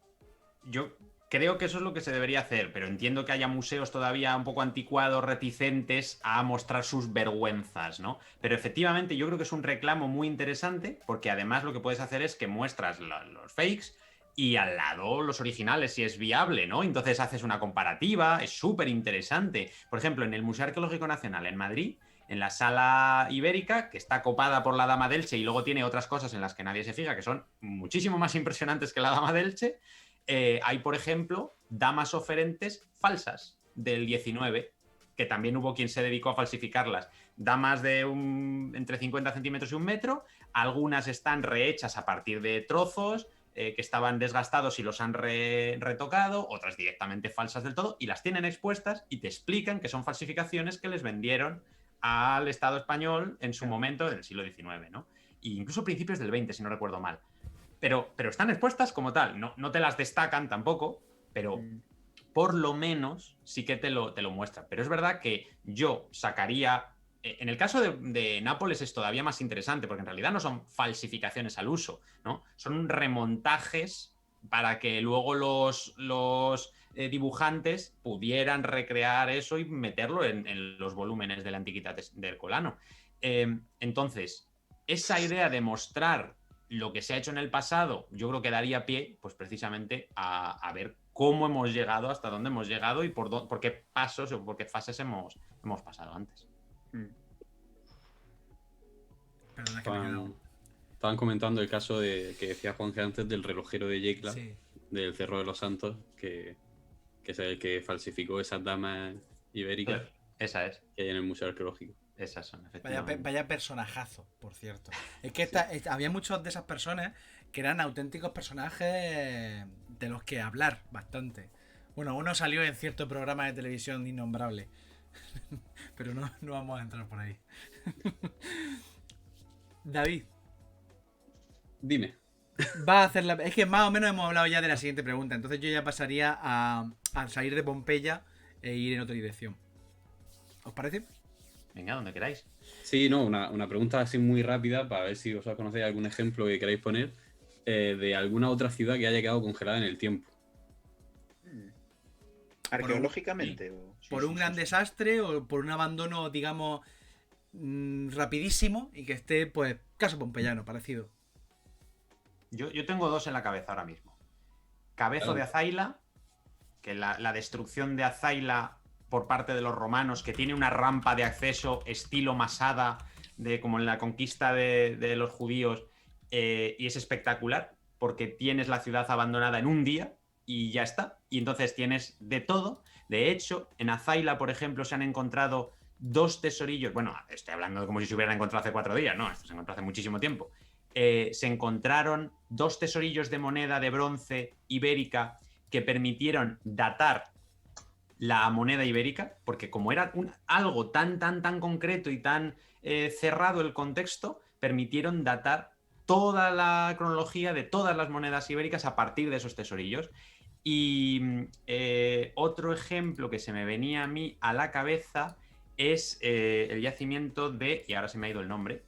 Yo creo que eso es lo que se debería hacer, pero entiendo que haya museos todavía un poco anticuados, reticentes a mostrar sus vergüenzas, ¿no? Pero efectivamente yo creo que es un reclamo muy interesante, porque además lo que puedes hacer es que muestras los fakes y al lado los originales, si es viable, ¿no? Entonces haces una comparativa, es súper interesante. Por ejemplo, en el Museo Arqueológico Nacional en Madrid, en la sala ibérica, que está copada por la Dama de Elche y luego tiene otras cosas en las que nadie se fija, que son muchísimo más impresionantes que la Dama de Elche, hay, por ejemplo, damas oferentes falsas del 19, que también hubo quien se dedicó a falsificarlas. Damas de entre 50 centímetros y 1 metro, algunas están rehechas a partir de trozos que estaban desgastados y los han retocado, otras directamente falsas del todo, y las tienen expuestas y te explican que son falsificaciones que les vendieron al Estado español en su momento, en el siglo XIX, ¿no? E incluso principios del XX, si no recuerdo mal. Pero están expuestas como tal, no te las destacan tampoco, pero por lo menos sí que te lo muestran. Pero es verdad que yo sacaría... En el caso de Nápoles es todavía más interesante, porque en realidad no son falsificaciones al uso, ¿no? Son remontajes para que luego los dibujantes pudieran recrear eso y meterlo en los volúmenes de la Antiquità del Colano. Entonces, esa idea de mostrar lo que se ha hecho en el pasado, yo creo que daría pie, pues precisamente a ver cómo hemos llegado, hasta dónde hemos llegado y por qué pasos o por qué fases hemos pasado antes. Perdona que me he quedado. Estaban comentando el caso que decía Juanje antes del relojero de Yecla, Sí. del Cerro de los Santos, que es el que falsificó esas damas ibéricas Esa es. que hay en el Museo Arqueológico. Esas son, efectivamente. Vaya personajazo, por cierto. Es que había muchos de esas personas que eran auténticos personajes de los que hablar bastante. Bueno, uno salió en cierto programa de televisión innombrable. Pero no vamos a entrar por ahí. David. Dime. Va a hacer es que más o menos hemos hablado ya de la siguiente pregunta. Entonces yo ya pasaría a salir de Pompeya e ir en otra dirección. ¿Os parece? Venga, donde queráis. Sí, no, una pregunta así muy rápida para ver si vosotros conocéis algún ejemplo que queráis poner de alguna otra ciudad que haya quedado congelada en el tiempo. ¿Arqueológicamente? ¿Por un gran desastre o por un abandono, digamos, rapidísimo y que esté, pues, caso pompeyano, parecido? Yo tengo dos en la cabeza ahora mismo. Cabezo de Azaila, que la destrucción de Azaila por parte de los romanos, que tiene una rampa de acceso estilo Masada, como en la conquista de los judíos, y es espectacular, porque tienes la ciudad abandonada en un día y ya está. Y entonces tienes de todo. De hecho, en Azaila, por ejemplo, se han encontrado 2 tesorillos. Bueno, estoy hablando como si se hubieran encontrado hace 4 días, no, esto se encontró hace muchísimo tiempo. Se encontraron 2 tesorillos de moneda de bronce ibérica que permitieron datar la moneda ibérica, porque como era algo tan concreto y tan cerrado el contexto, permitieron datar toda la cronología de todas las monedas ibéricas a partir de esos tesorillos. Y otro ejemplo que se me venía a mí a la cabeza es el yacimiento de... Y ahora se me ha ido el nombre,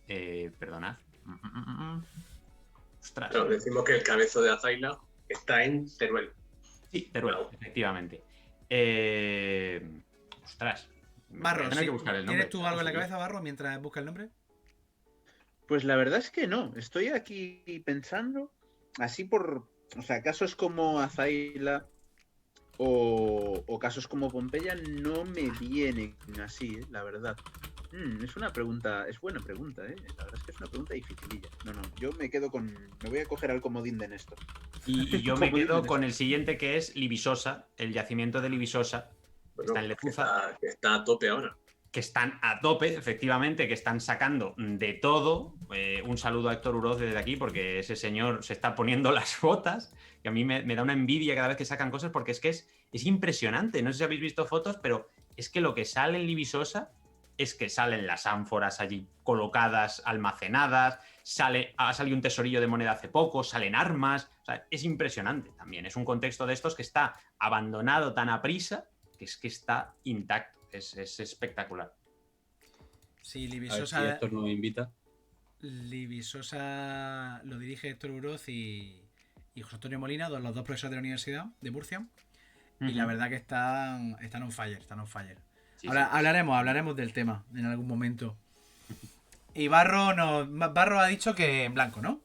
perdonad. Ostras. Pero decimos que el cabezo de Azaila está en Teruel. Sí, Teruel, efectivamente. Ostras. Barro, sí. ¿Tienes tú algo en la cabeza, Barro, mientras busca el nombre? Pues la verdad es que no. Estoy aquí pensando así o sea, casos como Azaila o casos como Pompeya no me vienen así, la verdad. Es una pregunta, es buena pregunta, ¿eh? La verdad es que es una pregunta dificililla. No, yo me voy a coger al comodín de Néstor. Y yo me quedo con el siguiente, que es Libisosa, el yacimiento de Libisosa. Bueno, está en Lezuza. Que está a tope ahora. Que están a tope, efectivamente, que están sacando de todo. Un saludo a Héctor Uroz desde aquí, porque ese señor se está poniendo las botas, que a mí me da una envidia cada vez que sacan cosas, porque es que es impresionante. No sé si habéis visto fotos, pero es que lo que sale en Libisosa es que salen las ánforas allí colocadas, almacenadas, ha salido un tesorillo de moneda hace poco, salen armas, o sea, es impresionante también. Es un contexto de estos que está abandonado tan a prisa que es que está intacto. Es espectacular. Sí, A ver si Libisosa, Héctor nos invita. Libisosa lo dirige Héctor Uroz y José Antonio Molina, los dos profesores de la Universidad de Murcia. Y la verdad que están on fire, están on fire. Sí, Ahora sí. hablaremos del tema en algún momento. Y Barro ha dicho que en blanco, ¿no?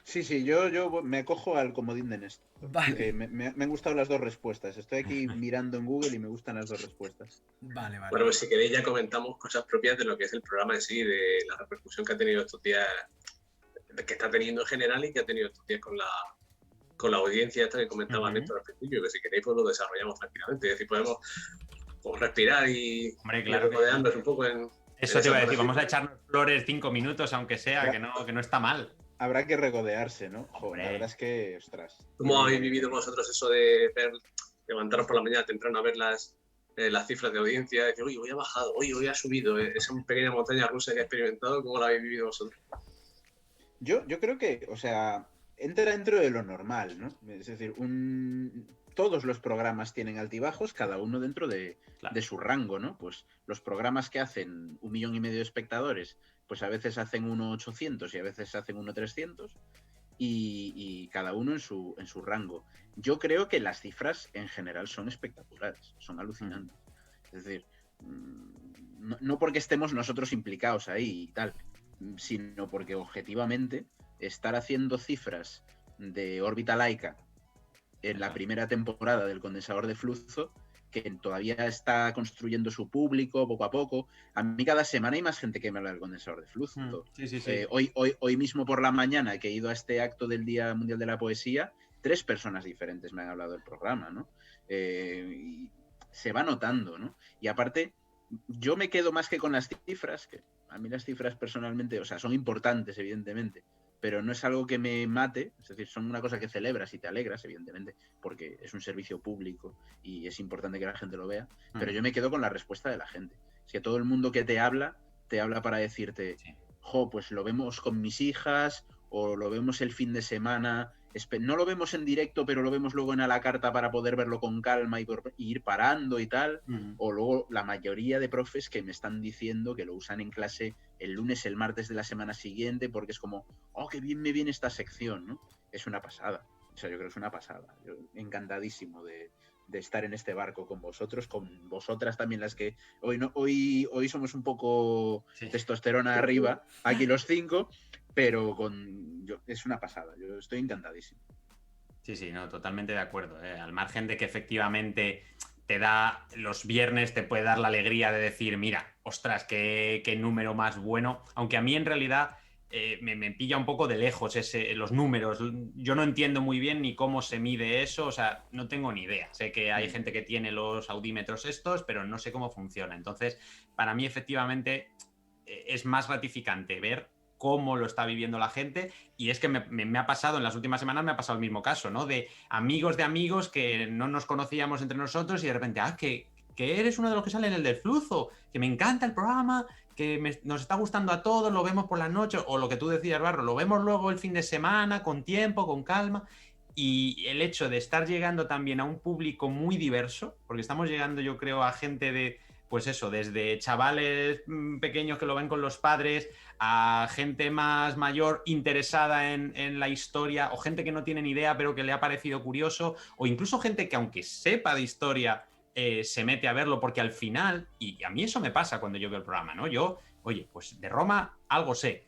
Sí, sí, yo me acojo al comodín de Néstor. Vale. Me han gustado las dos respuestas. Estoy aquí mirando en Google y me gustan las dos respuestas. Vale. Bueno, pues si queréis ya comentamos cosas propias de lo que es el programa en sí, de la repercusión que ha tenido estos días, que está teniendo en general y que ha tenido estos días con la audiencia esta que comentaba Néstor al principio, que si queréis pues lo desarrollamos tranquilamente. Es decir, podemos respirar y Claro rodearnos un poco en... Eso te iba a decir, vamos a echarnos flores 5 minutos, aunque sea, que no está mal. Habrá que regodearse, ¿no? Joder, Hombre. la verdad es que, ostras. ¿Cómo habéis vivido vosotros eso de levantaros por la mañana temprano a ver las cifras de audiencia? Decir, oye, hoy ha bajado, hoy ha subido, esa pequeña montaña rusa que he experimentado, ¿cómo la habéis vivido vosotros? Yo creo que, o sea, entra dentro de lo normal, ¿no? Es decir, todos los programas tienen altibajos, cada uno dentro de su rango, ¿no? Pues los programas que hacen 1,5 millones de espectadores, pues a veces hacen 1,800 y a veces hacen 1,300 y cada uno en su rango. Yo creo que las cifras en general son espectaculares, son alucinantes. Es decir, no porque estemos nosotros implicados ahí y tal, sino porque objetivamente estar haciendo cifras de órbita laica en la primera temporada del Condensador de Flujo, que todavía está construyendo su público poco a poco. A mí cada semana hay más gente que me habla del Condensador de Flujo. Sí. Hoy mismo por la mañana que he ido a este acto del Día Mundial de la Poesía, 3 personas diferentes me han hablado del programa, ¿no? Y se va notando, ¿no? Y aparte, yo me quedo más que con las cifras, que a mí las cifras personalmente, o sea, son importantes, evidentemente, pero no es algo que me mate, es decir, son una cosa que celebras y te alegras, evidentemente, porque es un servicio público y es importante que la gente lo vea, pero yo me quedo con la respuesta de la gente. Es que todo el mundo que te habla para decirte, pues lo vemos con mis hijas, o lo vemos el fin de semana, no lo vemos en directo, pero lo vemos luego en a la carta para poder verlo con calma y ir parando y tal, o luego la mayoría de profes que me están diciendo que lo usan en clase el lunes, el martes de la semana siguiente, porque es como, oh, qué bien me viene esta sección, ¿no? Es una pasada, o sea, yo creo que es una pasada. Yo encantadísimo de estar en este barco con vosotros, con vosotras también, las que hoy somos un poco testosterona arriba, aquí los 5, pero es una pasada, yo estoy encantadísimo. Sí, no, totalmente de acuerdo. Al margen de que efectivamente te da los viernes, te puede dar la alegría de decir, mira, ostras, qué número más bueno, aunque a mí en realidad me pilla un poco de lejos los números. Yo no entiendo muy bien ni cómo se mide eso, o sea, no tengo ni idea. Sé que hay gente que tiene los audímetros estos, pero no sé cómo funciona. Entonces, para mí efectivamente es más gratificante ver cómo lo está viviendo la gente, y es que me ha pasado, en las últimas semanas me ha pasado el mismo caso, ¿no? De amigos que no nos conocíamos entre nosotros y de repente, que eres uno de los que sale en el del Flujo, que me encanta el programa, que nos está gustando a todos, lo vemos por la noche, o lo que tú decías, Barro, lo vemos luego el fin de semana, con tiempo, con calma, y el hecho de estar llegando también a un público muy diverso, porque estamos llegando, yo creo, a gente de, pues eso, desde chavales pequeños que lo ven con los padres, a gente más mayor interesada en la historia, o gente que no tiene ni idea pero que le ha parecido curioso, o incluso gente que aunque sepa de historia se mete a verlo, porque al final, y a mí eso me pasa cuando yo veo el programa, ¿no? Yo, oye, pues de Roma algo sé,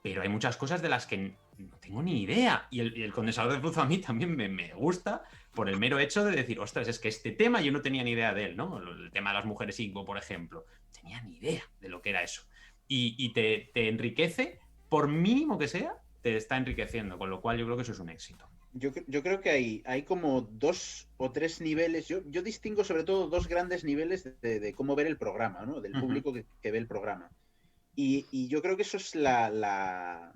pero hay muchas cosas de las que no tengo ni idea, y el Condensador de Flujo a mí también me gusta por el mero hecho de decir, ostras, es que este tema yo no tenía ni idea de él, ¿no? El tema de las mujeres Igbo, por ejemplo, no tenía ni idea de lo que era eso. Y te enriquece, por mínimo que sea, te está enriqueciendo, con lo cual yo creo que eso es un éxito. Yo creo que hay como 2 o 3 niveles, yo distingo sobre todo 2 grandes niveles de cómo ver el programa, ¿no? Del público que ve el programa. Y yo creo que eso es la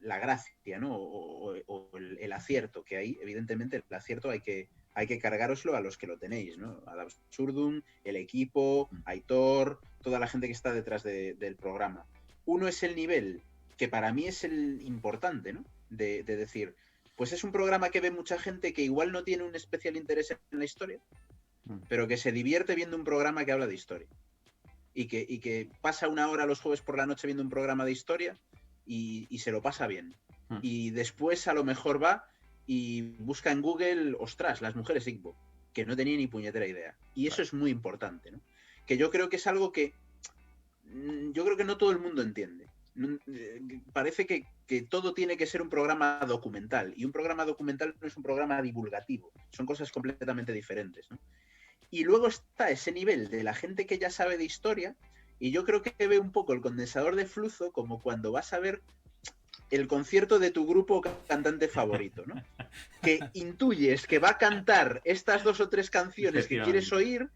gracia, ¿no? O el acierto que hay. Evidentemente, el acierto hay que cargároslo a los que lo tenéis, ¿no? Ad Absurdum, el equipo, Aitor, toda la gente que está detrás del programa. Uno es el nivel que para mí es el importante, ¿no? De decir, pues es un programa que ve mucha gente que igual no tiene un especial interés en la historia, pero que se divierte viendo un programa que habla de historia. y que pasa una hora los jueves por la noche viendo un programa de historia y se lo pasa bien. Y después a lo mejor va y busca en Google, ostras, las mujeres Igbo, que no tenía ni puñetera idea. Y eso es muy importante, ¿no? Que yo creo que es algo que yo creo que no todo el mundo entiende. Parece que todo tiene que ser un programa documental, y un programa documental no es un programa divulgativo, son cosas completamente diferentes, ¿no? Y luego está ese nivel de la gente que ya sabe de historia, y yo creo que ve un poco el condensador de flujo como cuando vas a ver el concierto de tu grupo cantante favorito, ¿no? Que intuyes que va a cantar estas 2 o 3 canciones que quieres oír,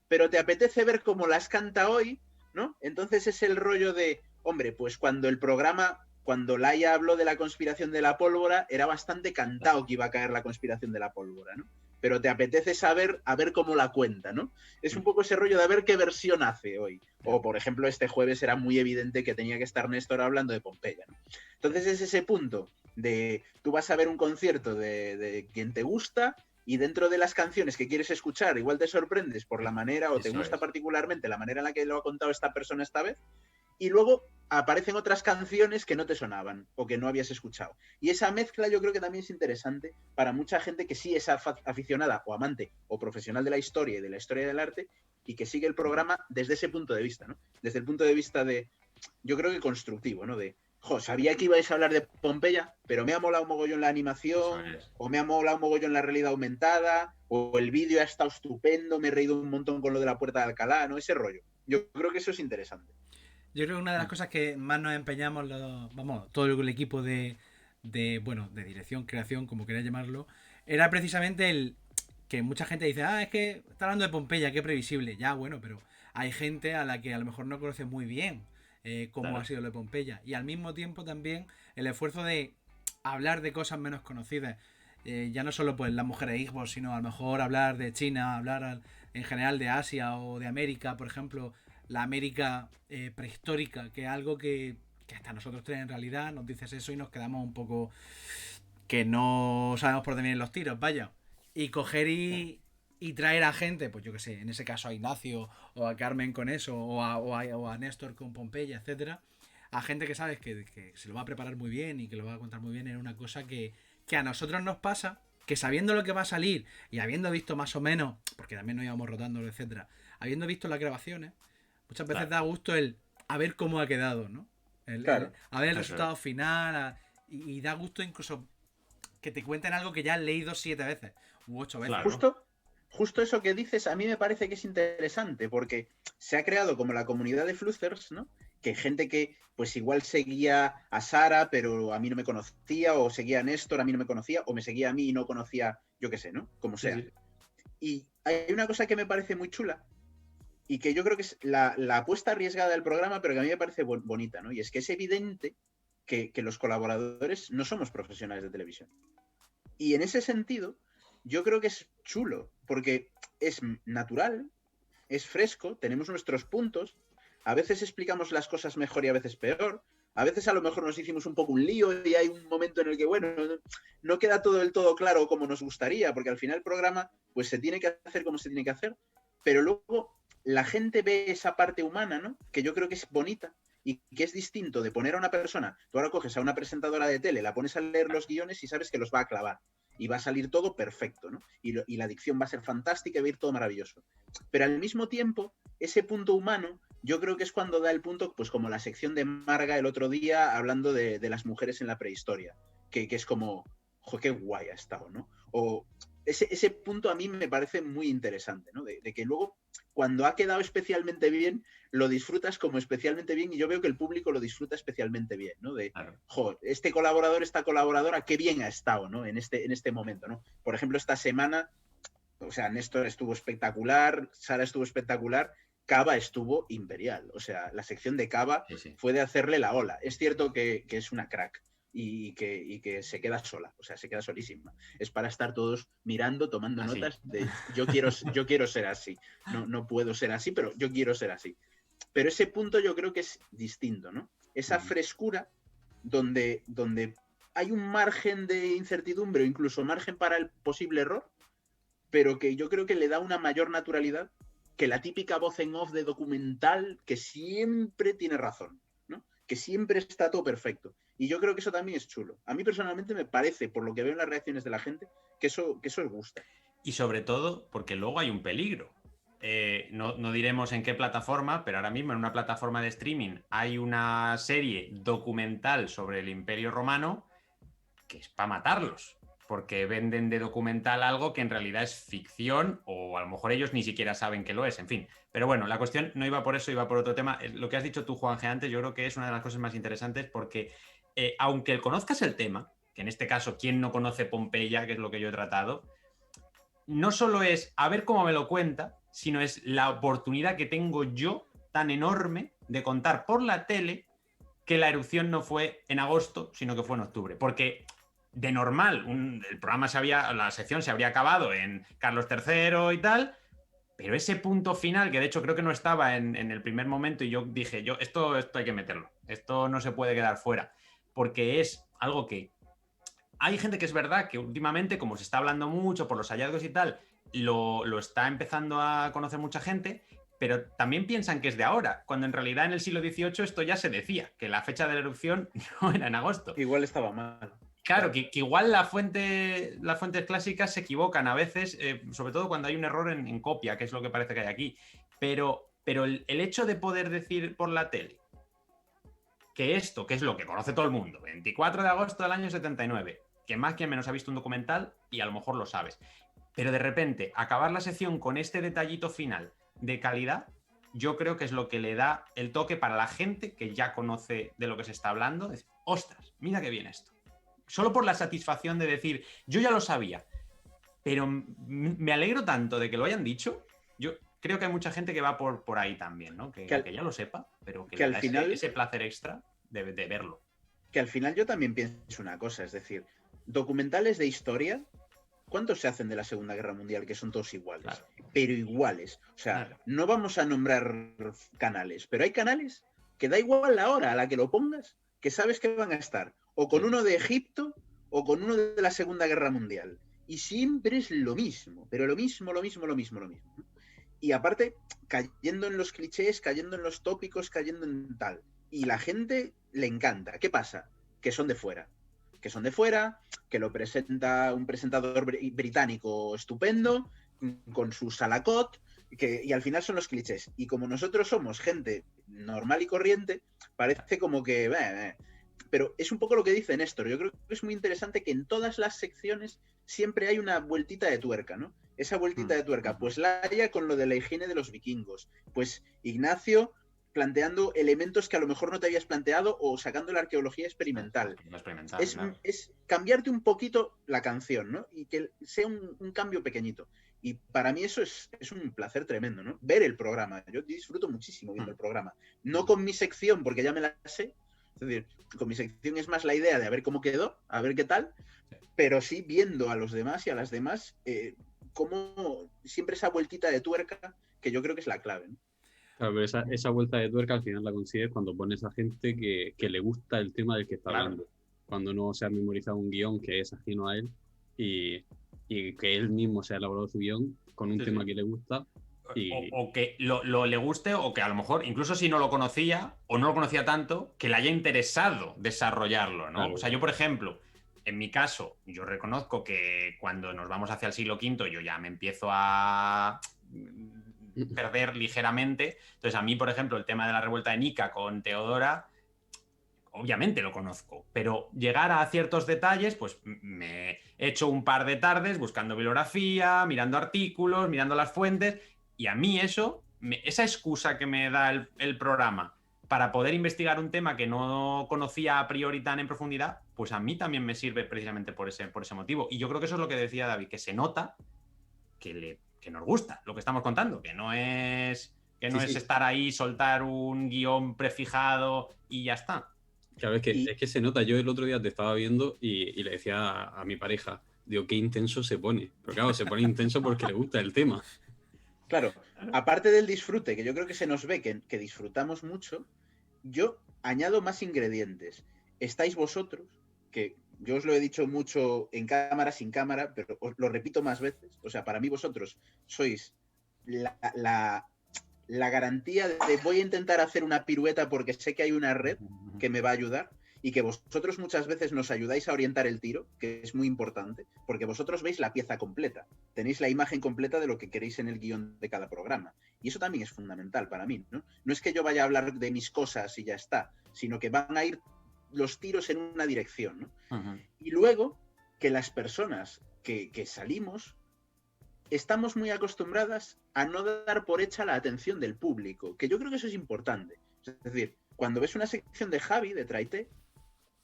pero te apetece ver cómo las canta hoy, ¿no? Entonces es el rollo de, hombre, pues cuando Laia habló de la conspiración de la pólvora, era bastante cantado que iba a caer la conspiración de la pólvora, ¿no? Pero te apetece saber a ver cómo la cuenta, ¿no? Es un poco ese rollo de a ver qué versión hace hoy. O, por ejemplo, este jueves era muy evidente que tenía que estar Néstor hablando de Pompeya, ¿no? Entonces es ese punto de tú vas a ver un concierto de quien te gusta y dentro de las canciones que quieres escuchar igual te sorprendes por la manera o te gusta particularmente la manera en la que lo ha contado esta persona esta vez, y luego aparecen otras canciones que no te sonaban o que no habías escuchado. Y esa mezcla yo creo que también es interesante para mucha gente que sí es aficionada o amante o profesional de la historia y de la historia del arte y que sigue el programa desde ese punto de vista, ¿no? Desde el punto de vista de, yo creo que constructivo, ¿no? De, sabía que ibais a hablar de Pompeya, pero me ha molado un mogollón la animación, o me ha molado un mogollón la realidad aumentada, o el vídeo ha estado estupendo, me he reído un montón con lo de la Puerta de Alcalá, ¿no? Ese rollo. Yo creo que eso es interesante. Yo creo que una de las cosas que más nos empeñamos, todo el equipo de dirección, creación, como queráis llamarlo, era precisamente el que mucha gente dice, es que está hablando de Pompeya, qué previsible. Ya, bueno, pero hay gente a la que a lo mejor no conoce muy bien cómo ha sido lo de Pompeya. Y al mismo tiempo también el esfuerzo de hablar de cosas menos conocidas. Ya no solo pues las mujeres Igbo, sino a lo mejor hablar de China, hablar en general de Asia o de América, por ejemplo, la América prehistórica, que es algo que hasta nosotros tres en realidad nos dices eso y nos quedamos un poco que no sabemos por dónde vienen los tiros, vaya. Y coger y traer a gente, pues yo que sé, en ese caso a Ignacio o a Carmen con eso, o a Néstor con Pompeya, etcétera, a gente que sabes que se lo va a preparar muy bien y que lo va a contar muy bien, era una cosa que a nosotros nos pasa, que sabiendo lo que va a salir y habiendo visto más o menos, porque también nos íbamos rotando, etcétera, habiendo visto las grabaciones, muchas veces da gusto a ver cómo ha quedado, ¿no? A ver el resultado final y da gusto incluso que te cuenten algo que ya has leído 7 veces u 8 veces. Claro. Justo eso que dices a mí me parece que es interesante porque se ha creado como la comunidad de Flucers, ¿no? Que gente que pues igual seguía a Sara pero a mí no me conocía, o seguía a Néstor, a mí no me conocía, o me seguía a mí y no conocía, yo qué sé, ¿no? Como sea. Sí. Y hay una cosa que me parece muy chula y que yo creo que es la apuesta arriesgada del programa, pero que a mí me parece bonita, ¿no? Y es que es evidente que los colaboradores no somos profesionales de televisión. Y en ese sentido, yo creo que es chulo, porque es natural, es fresco, tenemos nuestros puntos, a veces explicamos las cosas mejor y a veces peor, a veces a lo mejor nos hicimos un poco un lío y hay un momento en el que, bueno, no queda todo del todo claro como nos gustaría, porque al final el programa pues se tiene que hacer como se tiene que hacer, pero luego la gente ve esa parte humana, ¿no? Que yo creo que es bonita y que es distinto de poner a una persona, tú ahora coges a una presentadora de tele, la pones a leer los guiones y sabes que los va a clavar. Y va a salir todo perfecto, ¿no? Y la dicción va a ser fantástica y va a ir todo maravilloso. Pero al mismo tiempo, ese punto humano, yo creo que es cuando da el punto, pues como la sección de Marga el otro día, hablando de las mujeres en la prehistoria, que es como, qué guay ha estado, ¿no? O ese punto a mí me parece muy interesante, ¿no? De que luego, cuando ha quedado especialmente bien, lo disfrutas como especialmente bien y yo veo que el público lo disfruta especialmente bien, ¿no? De, claro. Este colaborador, esta colaboradora, qué bien ha estado, ¿no? En este momento, ¿no? Por ejemplo, esta semana, o sea, Néstor estuvo espectacular, Sara estuvo espectacular, Cava estuvo imperial, o sea, la sección de Cava fue de hacerle la ola. Es cierto que es una crack. Y que se queda sola, o sea, se queda solísima. Es para estar todos mirando, tomando notas de yo quiero ser así. No puedo ser así, pero yo quiero ser así. Pero ese punto yo creo que es distinto, ¿no? Esa frescura donde hay un margen de incertidumbre o incluso margen para el posible error, pero que yo creo que le da una mayor naturalidad que la típica voz en off de documental que siempre tiene razón, ¿no? Que siempre está todo perfecto. Y yo creo que eso también es chulo. A mí personalmente me parece, por lo que veo en las reacciones de la gente, que eso os gusta. Y sobre todo porque luego hay un peligro. No diremos en qué plataforma, pero ahora mismo en una plataforma de streaming hay una serie documental sobre el Imperio Romano que es para matarlos, porque venden de documental algo que en realidad es ficción, o a lo mejor ellos ni siquiera saben que lo es, en fin. Pero bueno, la cuestión no iba por eso, iba por otro tema. Lo que has dicho tú, Juanje, antes, yo creo que es una de las cosas más interesantes porque aunque conozcas el tema, que en este caso, ¿quién no conoce Pompeya, que es lo que yo he tratado? No solo es a ver cómo me lo cuenta, sino es la oportunidad que tengo yo tan enorme de contar por la tele que la erupción no fue en agosto, sino que fue en octubre. Porque de normal, el programa la sección se habría acabado en Carlos III y tal, pero ese punto final, que de hecho creo que no estaba en el primer momento, y yo dije, esto hay que meterlo, esto no se puede quedar fuera, porque es algo que hay gente que es verdad que últimamente, como se está hablando mucho por los hallazgos y tal, lo está empezando a conocer mucha gente, pero también piensan que es de ahora, cuando en realidad en el siglo XVIII esto ya se decía, que la fecha de la erupción no era en agosto. Igual estaba mal. Claro, que igual las fuentes clásicas se equivocan a veces, sobre todo cuando hay un error en copia, que es lo que parece que hay aquí. Pero el hecho de poder decir por la tele que esto, que es lo que conoce todo el mundo, 24 de agosto del año 79, que más que menos ha visto un documental y a lo mejor lo sabes, pero de repente acabar la sección con este detallito final de calidad, yo creo que es lo que le da el toque para la gente que ya conoce de lo que se está hablando. Decir, ostras, mira qué bien esto. Solo por la satisfacción de decir, yo ya lo sabía, pero me alegro tanto de que lo hayan dicho. Yo creo que hay mucha gente que va por ahí también, ¿no? Que ya lo sepa, pero que al final, ese placer extra de verlo. Que al final yo también pienso una cosa, es decir, documentales de historia, ¿cuántos se hacen de la Segunda Guerra Mundial que son todos iguales? Claro. Pero iguales. O sea, claro, no vamos a nombrar canales, pero hay canales que da igual la hora a la que lo pongas, que sabes que van a estar o con uno de Egipto o con uno de la Segunda Guerra Mundial. Y siempre es lo mismo, pero lo mismo. Y aparte, cayendo en los clichés, cayendo en los tópicos, cayendo en tal. Y la gente le encanta. ¿Qué pasa? Que son de fuera, que lo presenta un presentador británico estupendo, con su salacot, y al final son los clichés. Y como nosotros somos gente normal y corriente, parece como que... Pero es un poco lo que dice Néstor. Yo creo que es muy interesante que en todas las secciones siempre hay una vueltita de tuerca, ¿no? Esa vueltita de tuerca, pues la haya con lo de la higiene de los vikingos. Pues Ignacio planteando elementos que a lo mejor no te habías planteado o sacando la arqueología experimental. Es cambiarte un poquito la canción, ¿no? Y que sea un cambio pequeñito. Y para mí eso es un placer tremendo, ¿no? Ver el programa. Yo disfruto muchísimo viendo el programa. No con mi sección, porque ya me la sé. Es decir, con mi sección es más la idea de a ver cómo quedó, a ver qué tal, pero sí viendo a los demás y a las demás, como siempre esa vueltita de tuerca, que yo creo que es la clave, ¿no? Claro, pero esa vuelta de tuerca al final la consigues cuando pones a gente que le gusta el tema del que está hablando. Cuando no se ha memorizado un guión que es ajeno a él y que él mismo se ha elaborado su guión con un tema que le gusta. O que lo le guste, o que a lo mejor, incluso si no lo conocía o no lo conocía tanto, que le haya interesado desarrollarlo, ¿no? Claro. O sea, yo, por ejemplo, en mi caso, yo reconozco que cuando nos vamos hacia el siglo V, yo ya me empiezo a perder ligeramente. Entonces, a mí, por ejemplo, el tema de la revuelta de Nica con Teodora, obviamente lo conozco, pero llegar a ciertos detalles, pues me he hecho un par de tardes buscando bibliografía, mirando artículos, mirando las fuentes. Y a mí esa excusa que me da el programa para poder investigar un tema que no conocía a priori tan en profundidad, pues a mí también me sirve precisamente por ese motivo. Y yo creo que eso es lo que decía David, que se nota que nos gusta lo que estamos contando, que no es estar ahí, soltar un guión prefijado y ya está. Claro, es que se nota. Yo el otro día te estaba viendo y le decía a mi pareja, digo, qué intenso se pone. Pero claro, se pone intenso porque le gusta el tema. Claro, aparte del disfrute, que yo creo que se nos ve que disfrutamos mucho, yo añado más ingredientes. Estáis vosotros, que yo os lo he dicho mucho en cámara, sin cámara, pero os lo repito más veces. O sea, para mí vosotros sois la garantía de voy a intentar hacer una pirueta porque sé que hay una red que me va a ayudar, y que vosotros muchas veces nos ayudáis a orientar el tiro, que es muy importante, porque vosotros veis la pieza completa, tenéis la imagen completa de lo que queréis en el guión de cada programa. Y eso también es fundamental para mí, ¿no? No es que yo vaya a hablar de mis cosas y ya está, sino que van a ir los tiros en una dirección, ¿no? Y luego, que las personas que salimos estamos muy acostumbradas a no dar por hecha la atención del público, que yo creo que eso es importante. Es decir, cuando ves una sección de Javi, de Traité,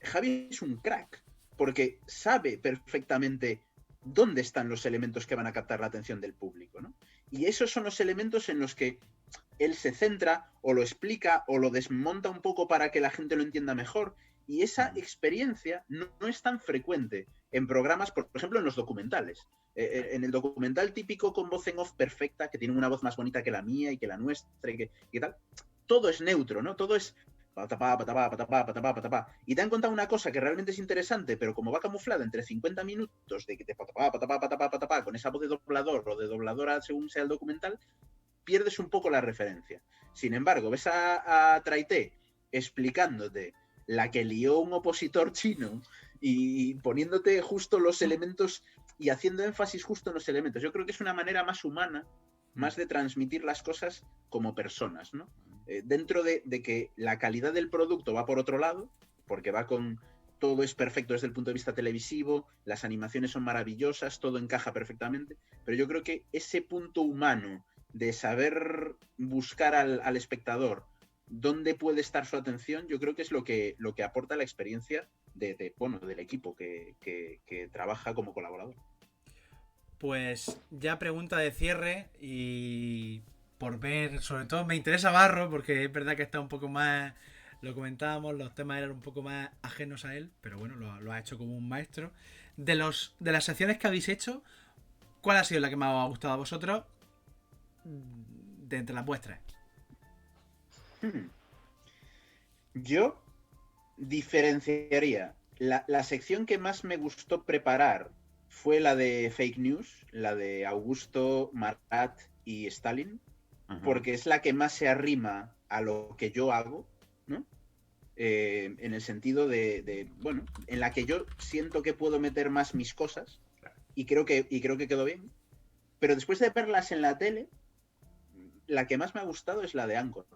Javi es un crack, porque sabe perfectamente dónde están los elementos que van a captar la atención del público, ¿no? Y esos son los elementos en los que él se centra, o lo explica, o lo desmonta un poco para que la gente lo entienda mejor. Y esa experiencia no es tan frecuente en programas, por ejemplo, en los documentales. En el documental típico con voz en off perfecta, que tiene una voz más bonita que la mía y que la nuestra y tal, todo es neutro, ¿no? Todo es patapá, patapá, patapá, patapá, patapá. Y te han contado una cosa que realmente es interesante, pero como va camuflada entre 50 minutos de patapá, patapá, patapá, patapá, con esa voz de doblador o de dobladora según sea el documental, pierdes un poco la referencia. Sin embargo, ves a Traité explicándote la que lió un opositor chino y poniéndote justo los elementos y haciendo énfasis justo en los elementos. Yo creo que es una manera más humana, más de transmitir las cosas como personas, ¿no? Dentro de que la calidad del producto va por otro lado, porque va con todo es perfecto desde el punto de vista televisivo, las animaciones son maravillosas, todo encaja perfectamente, pero yo creo que ese punto humano de saber buscar al espectador dónde puede estar su atención, yo creo que es lo que aporta la experiencia del equipo que trabaja como colaborador. Pues ya pregunta de cierre, y por ver, sobre todo me interesa Barro, porque es verdad que está un poco más, lo comentábamos, los temas eran un poco más ajenos a él, pero bueno, lo ha hecho como un maestro. De las secciones que habéis hecho, ¿cuál ha sido la que más os ha gustado a vosotros de entre las vuestras? Yo diferenciaría la sección que más me gustó preparar fue la de fake news, la de Augusto, Marat y Stalin, porque es la que más se arrima a lo que yo hago, ¿no? En el sentido bueno, en la que yo siento que puedo meter más mis cosas, y creo que quedó bien. Pero después de verlas en la tele, la que más me ha gustado es la de Anchor.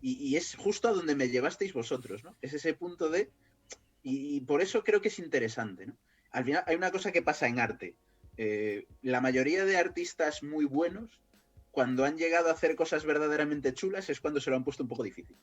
Y es justo a donde me llevasteis vosotros, ¿no? Es ese punto de... Y por eso creo que es interesante, ¿no? Al final hay una cosa que pasa en arte. La mayoría de artistas muy buenos, cuando han llegado a hacer cosas verdaderamente chulas, es cuando se lo han puesto un poco difícil.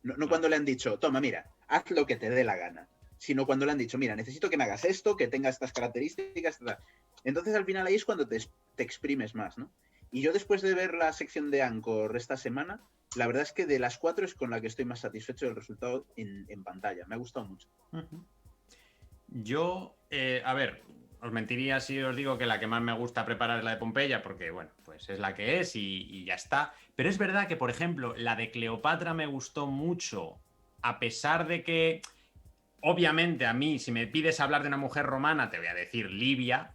No cuando le han dicho, toma, mira, haz lo que te dé la gana. Sino cuando le han dicho, mira, necesito que me hagas esto, que tenga estas características, etc. Entonces al final ahí es cuando te exprimes más, ¿no? Y yo después de ver la sección de Anchor esta semana, la verdad es que de las 4 es con la que estoy más satisfecho del resultado en pantalla. Me ha gustado mucho. Yo, a ver, os mentiría si os digo que la que más me gusta preparar es la de Pompeya, porque, bueno, pues es la que es y ya está. Pero es verdad que, por ejemplo, la de Cleopatra me gustó mucho, a pesar de que, obviamente, a mí, si me pides hablar de una mujer romana, te voy a decir Livia,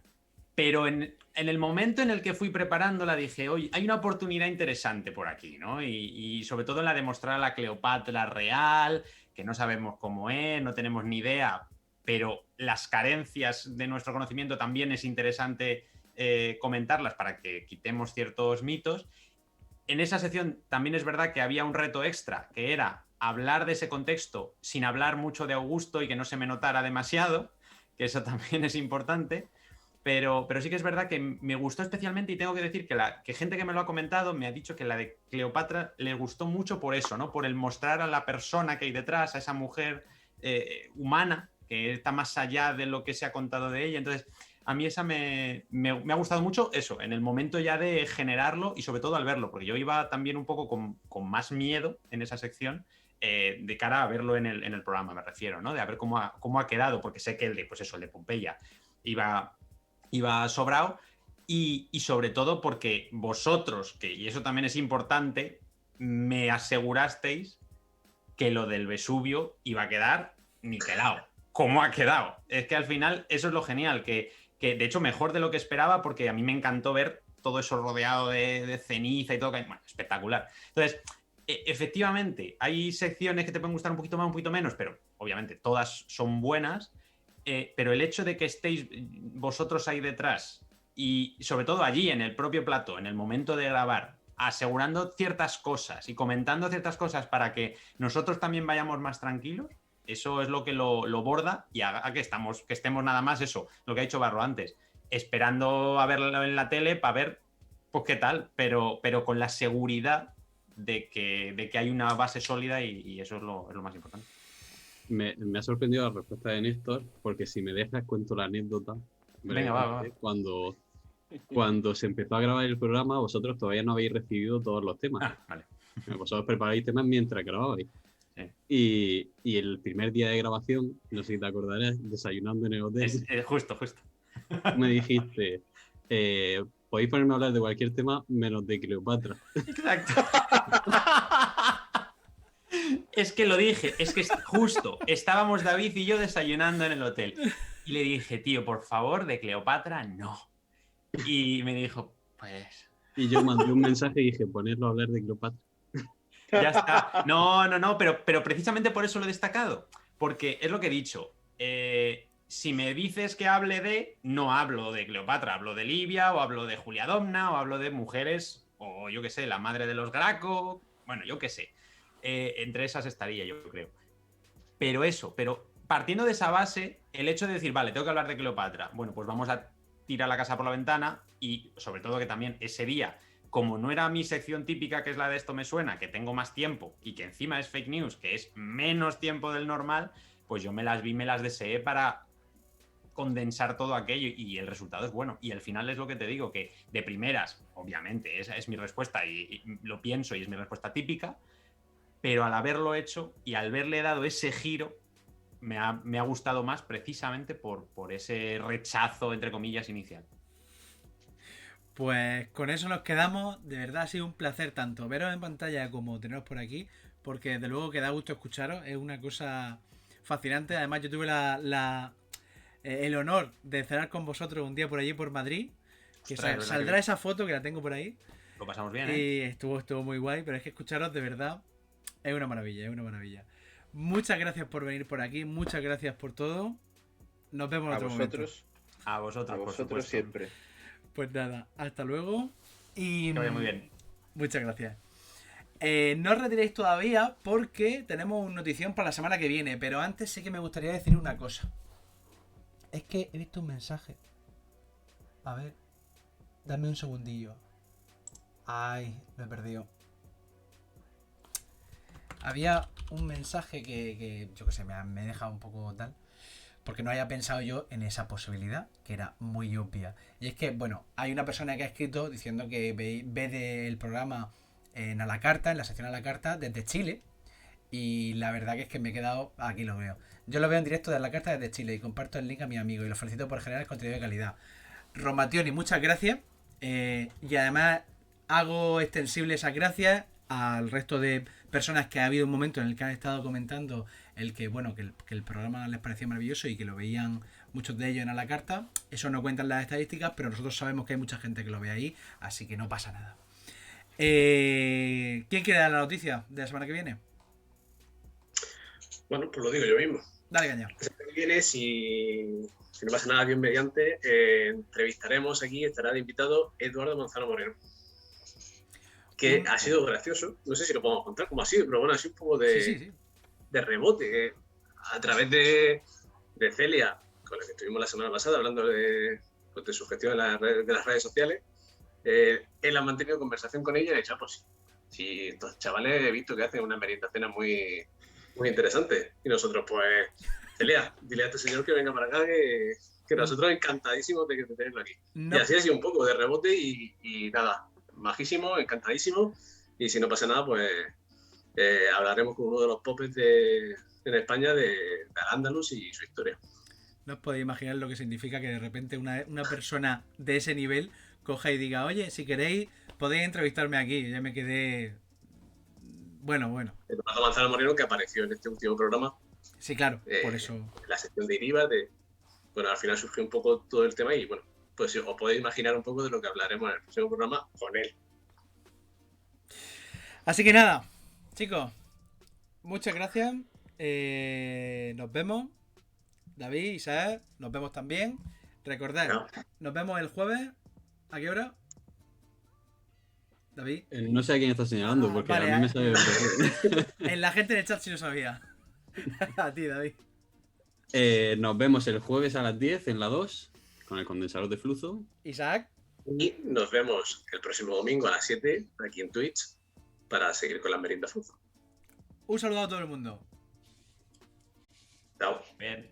pero en el momento en el que fui preparándola dije, oye, hay una oportunidad interesante por aquí, ¿no? Y sobre todo en la de mostrar a la Cleopatra real, que no sabemos cómo es, no tenemos ni idea, pero las carencias de nuestro conocimiento también es interesante comentarlas para que quitemos ciertos mitos. En esa sección también es verdad que había un reto extra, que era hablar de ese contexto sin hablar mucho de Augusto y que no se me notara demasiado, que eso también es importante. Pero sí que es verdad que me gustó especialmente, y tengo que decir que gente que me lo ha comentado me ha dicho que la de Cleopatra le gustó mucho por eso, ¿no? Por el mostrar a la persona que hay detrás, a esa mujer humana, que está más allá de lo que se ha contado de ella. Entonces, a mí esa me ha gustado mucho eso, en el momento ya de generarlo y sobre todo al verlo, porque yo iba también un poco con más miedo en esa sección de cara a verlo en el programa, me refiero, ¿no? De a ver cómo ha quedado, porque sé que el de Pompeya iba sobrado, y sobre todo porque vosotros, y eso también es importante, me asegurasteis que lo del Vesubio iba a quedar niquelado. ¿Cómo ha quedado? Es que al final eso es lo genial, que de hecho mejor de lo que esperaba, porque a mí me encantó ver todo eso rodeado de ceniza y todo. Bueno, espectacular. Entonces, efectivamente, hay secciones que te pueden gustar un poquito más, un poquito menos, pero obviamente todas son buenas. Pero el hecho de que estéis vosotros ahí detrás y sobre todo allí en el propio plató, en el momento de grabar, asegurando ciertas cosas y comentando ciertas cosas para que nosotros también vayamos más tranquilos, eso es lo que lo borda y haga que estemos nada más eso, lo que ha dicho Barro antes, esperando a verlo en la tele para ver pues qué tal, pero con la seguridad de que hay una base sólida y eso es lo más importante. Me ha sorprendido la respuesta de Néstor, porque si me dejas cuento la anécdota. Venga, va. Cuando se empezó a grabar el programa, vosotros todavía no habéis recibido todos los temas. Vale. Vosotros preparáis temas mientras grababais. Sí. Y el primer día de grabación, no sé si te acordarás, desayunando en el hotel. Justo. Me dijiste, podéis ponerme a hablar de cualquier tema menos de Cleopatra. Exacto. Es que lo dije, es que justo estábamos David y yo desayunando en el hotel y le dije, tío, por favor, de Cleopatra no. Y me dijo, pues... Y yo mandé un mensaje y dije, ponerlo a hablar de Cleopatra. Ya está. No, pero precisamente por eso lo he destacado, porque es lo que he dicho. Si me dices que hable de, no hablo de Cleopatra, hablo de Libia o hablo de Julia Domna o hablo de mujeres o yo qué sé, la madre de los Graco, bueno, yo qué sé. Entre esas estaría, yo creo. Pero partiendo de esa base, el hecho de decir, vale, tengo que hablar de Cleopatra, bueno, pues vamos a tirar la casa por la ventana y sobre todo que también ese día, como no era mi sección típica, que es la de Esto me suena, que tengo más tiempo y que encima es fake news, que es menos tiempo del normal, pues yo me las deseé para condensar todo aquello y el resultado es bueno. Y al final es lo que te digo, que de primeras, obviamente, esa es mi respuesta y lo pienso y es mi respuesta típica, pero al haberlo hecho y al haberle dado ese giro, me ha gustado más precisamente por ese rechazo, entre comillas, inicial. Pues con eso nos quedamos. De verdad ha sido un placer tanto veros en pantalla como teneros por aquí, porque desde luego que da gusto escucharos, es una cosa fascinante. Además yo tuve el honor de cenar con vosotros un día por allí por Madrid, que Ostras, saldrá esa foto que la tengo por ahí. Lo pasamos bien, y estuvo muy guay, pero es que escucharos de verdad es una maravilla, es una maravilla. Muchas gracias por venir por aquí, muchas gracias por todo. Nos vemos en otro momento. A vosotros, por supuesto. Siempre. Pues nada, hasta luego y... Que vaya muy bien. Muchas gracias. No os retiréis todavía porque tenemos una notición para la semana que viene, pero antes sí que me gustaría decir una cosa. Es que he visto un mensaje. A ver, dame un segundillo. Ay, lo he perdido. Había un mensaje que yo qué sé, me ha dejado un poco tal, porque no había pensado yo en esa posibilidad, que era muy obvia. Y es que, bueno, hay una persona que ha escrito diciendo que ve el programa en A la Carta, en la sección A la Carta, desde Chile. Y la verdad que es que me he quedado... Aquí lo veo. Yo lo veo en directo de A la Carta desde Chile y comparto el link a mi amigo y lo felicito por generar contenido de calidad. Romationi, muchas gracias. Y además hago extensible esas gracias al resto de personas que ha habido un momento en el que han estado comentando que el programa les parecía maravilloso y que lo veían muchos de ellos en A la Carta. Eso no cuentan las estadísticas, pero nosotros sabemos que hay mucha gente que lo ve ahí, así que no pasa nada. ¿Quién quiere dar la noticia de la semana que viene? Bueno, pues lo digo yo mismo. Dale, caña. La semana que viene, si no pasa nada, bien mediante, entrevistaremos aquí, estará de invitado Eduardo Manzano Moreno. Que ha sido gracioso, no sé si lo podemos contar cómo ha sido, pero bueno, ha sido un poco de rebote, a través de Celia, con la que estuvimos la semana pasada hablando de su gestión de las redes sociales. Él ha mantenido conversación con ella y ha dicho, pues si estos chavales he visto que hacen unas meriendas muy, muy interesantes. Y nosotros, pues, Celia, dile a este señor que venga para acá, que nosotros encantadísimos de tenerlo aquí. No. Y así ha sido un poco de rebote y nada, majísimo, encantadísimo. Y si no pasa nada, pues hablaremos con uno de los popes en España de Al-Ándalus y su historia. No os podéis imaginar lo que significa que de repente una persona de ese nivel coja y diga, oye, si queréis, podéis entrevistarme aquí. Ya me quedé... Bueno. Eduardo Manzano Moreno, que apareció en este último programa. Sí, claro, por eso. La sección de IRIBA, bueno, al final surgió un poco todo el tema y bueno, pues os podéis imaginar un poco de lo que hablaremos en el próximo programa con él. Así que nada, chicos, muchas gracias. Nos vemos. David, Isaac, nos vemos también. Recordad, No. nos vemos el jueves. ¿A qué hora? David. No sé a quién está señalando, porque vale, a mí me sale... En la gente en el chat si no sabía. A ti, David. Nos vemos el jueves a las 10 en la 2, con el condensador de flujo. Isaac. Y nos vemos el próximo domingo a las 7 aquí en Twitch para seguir con la merienda flujo. Un saludo a todo el mundo. Chao. Bien.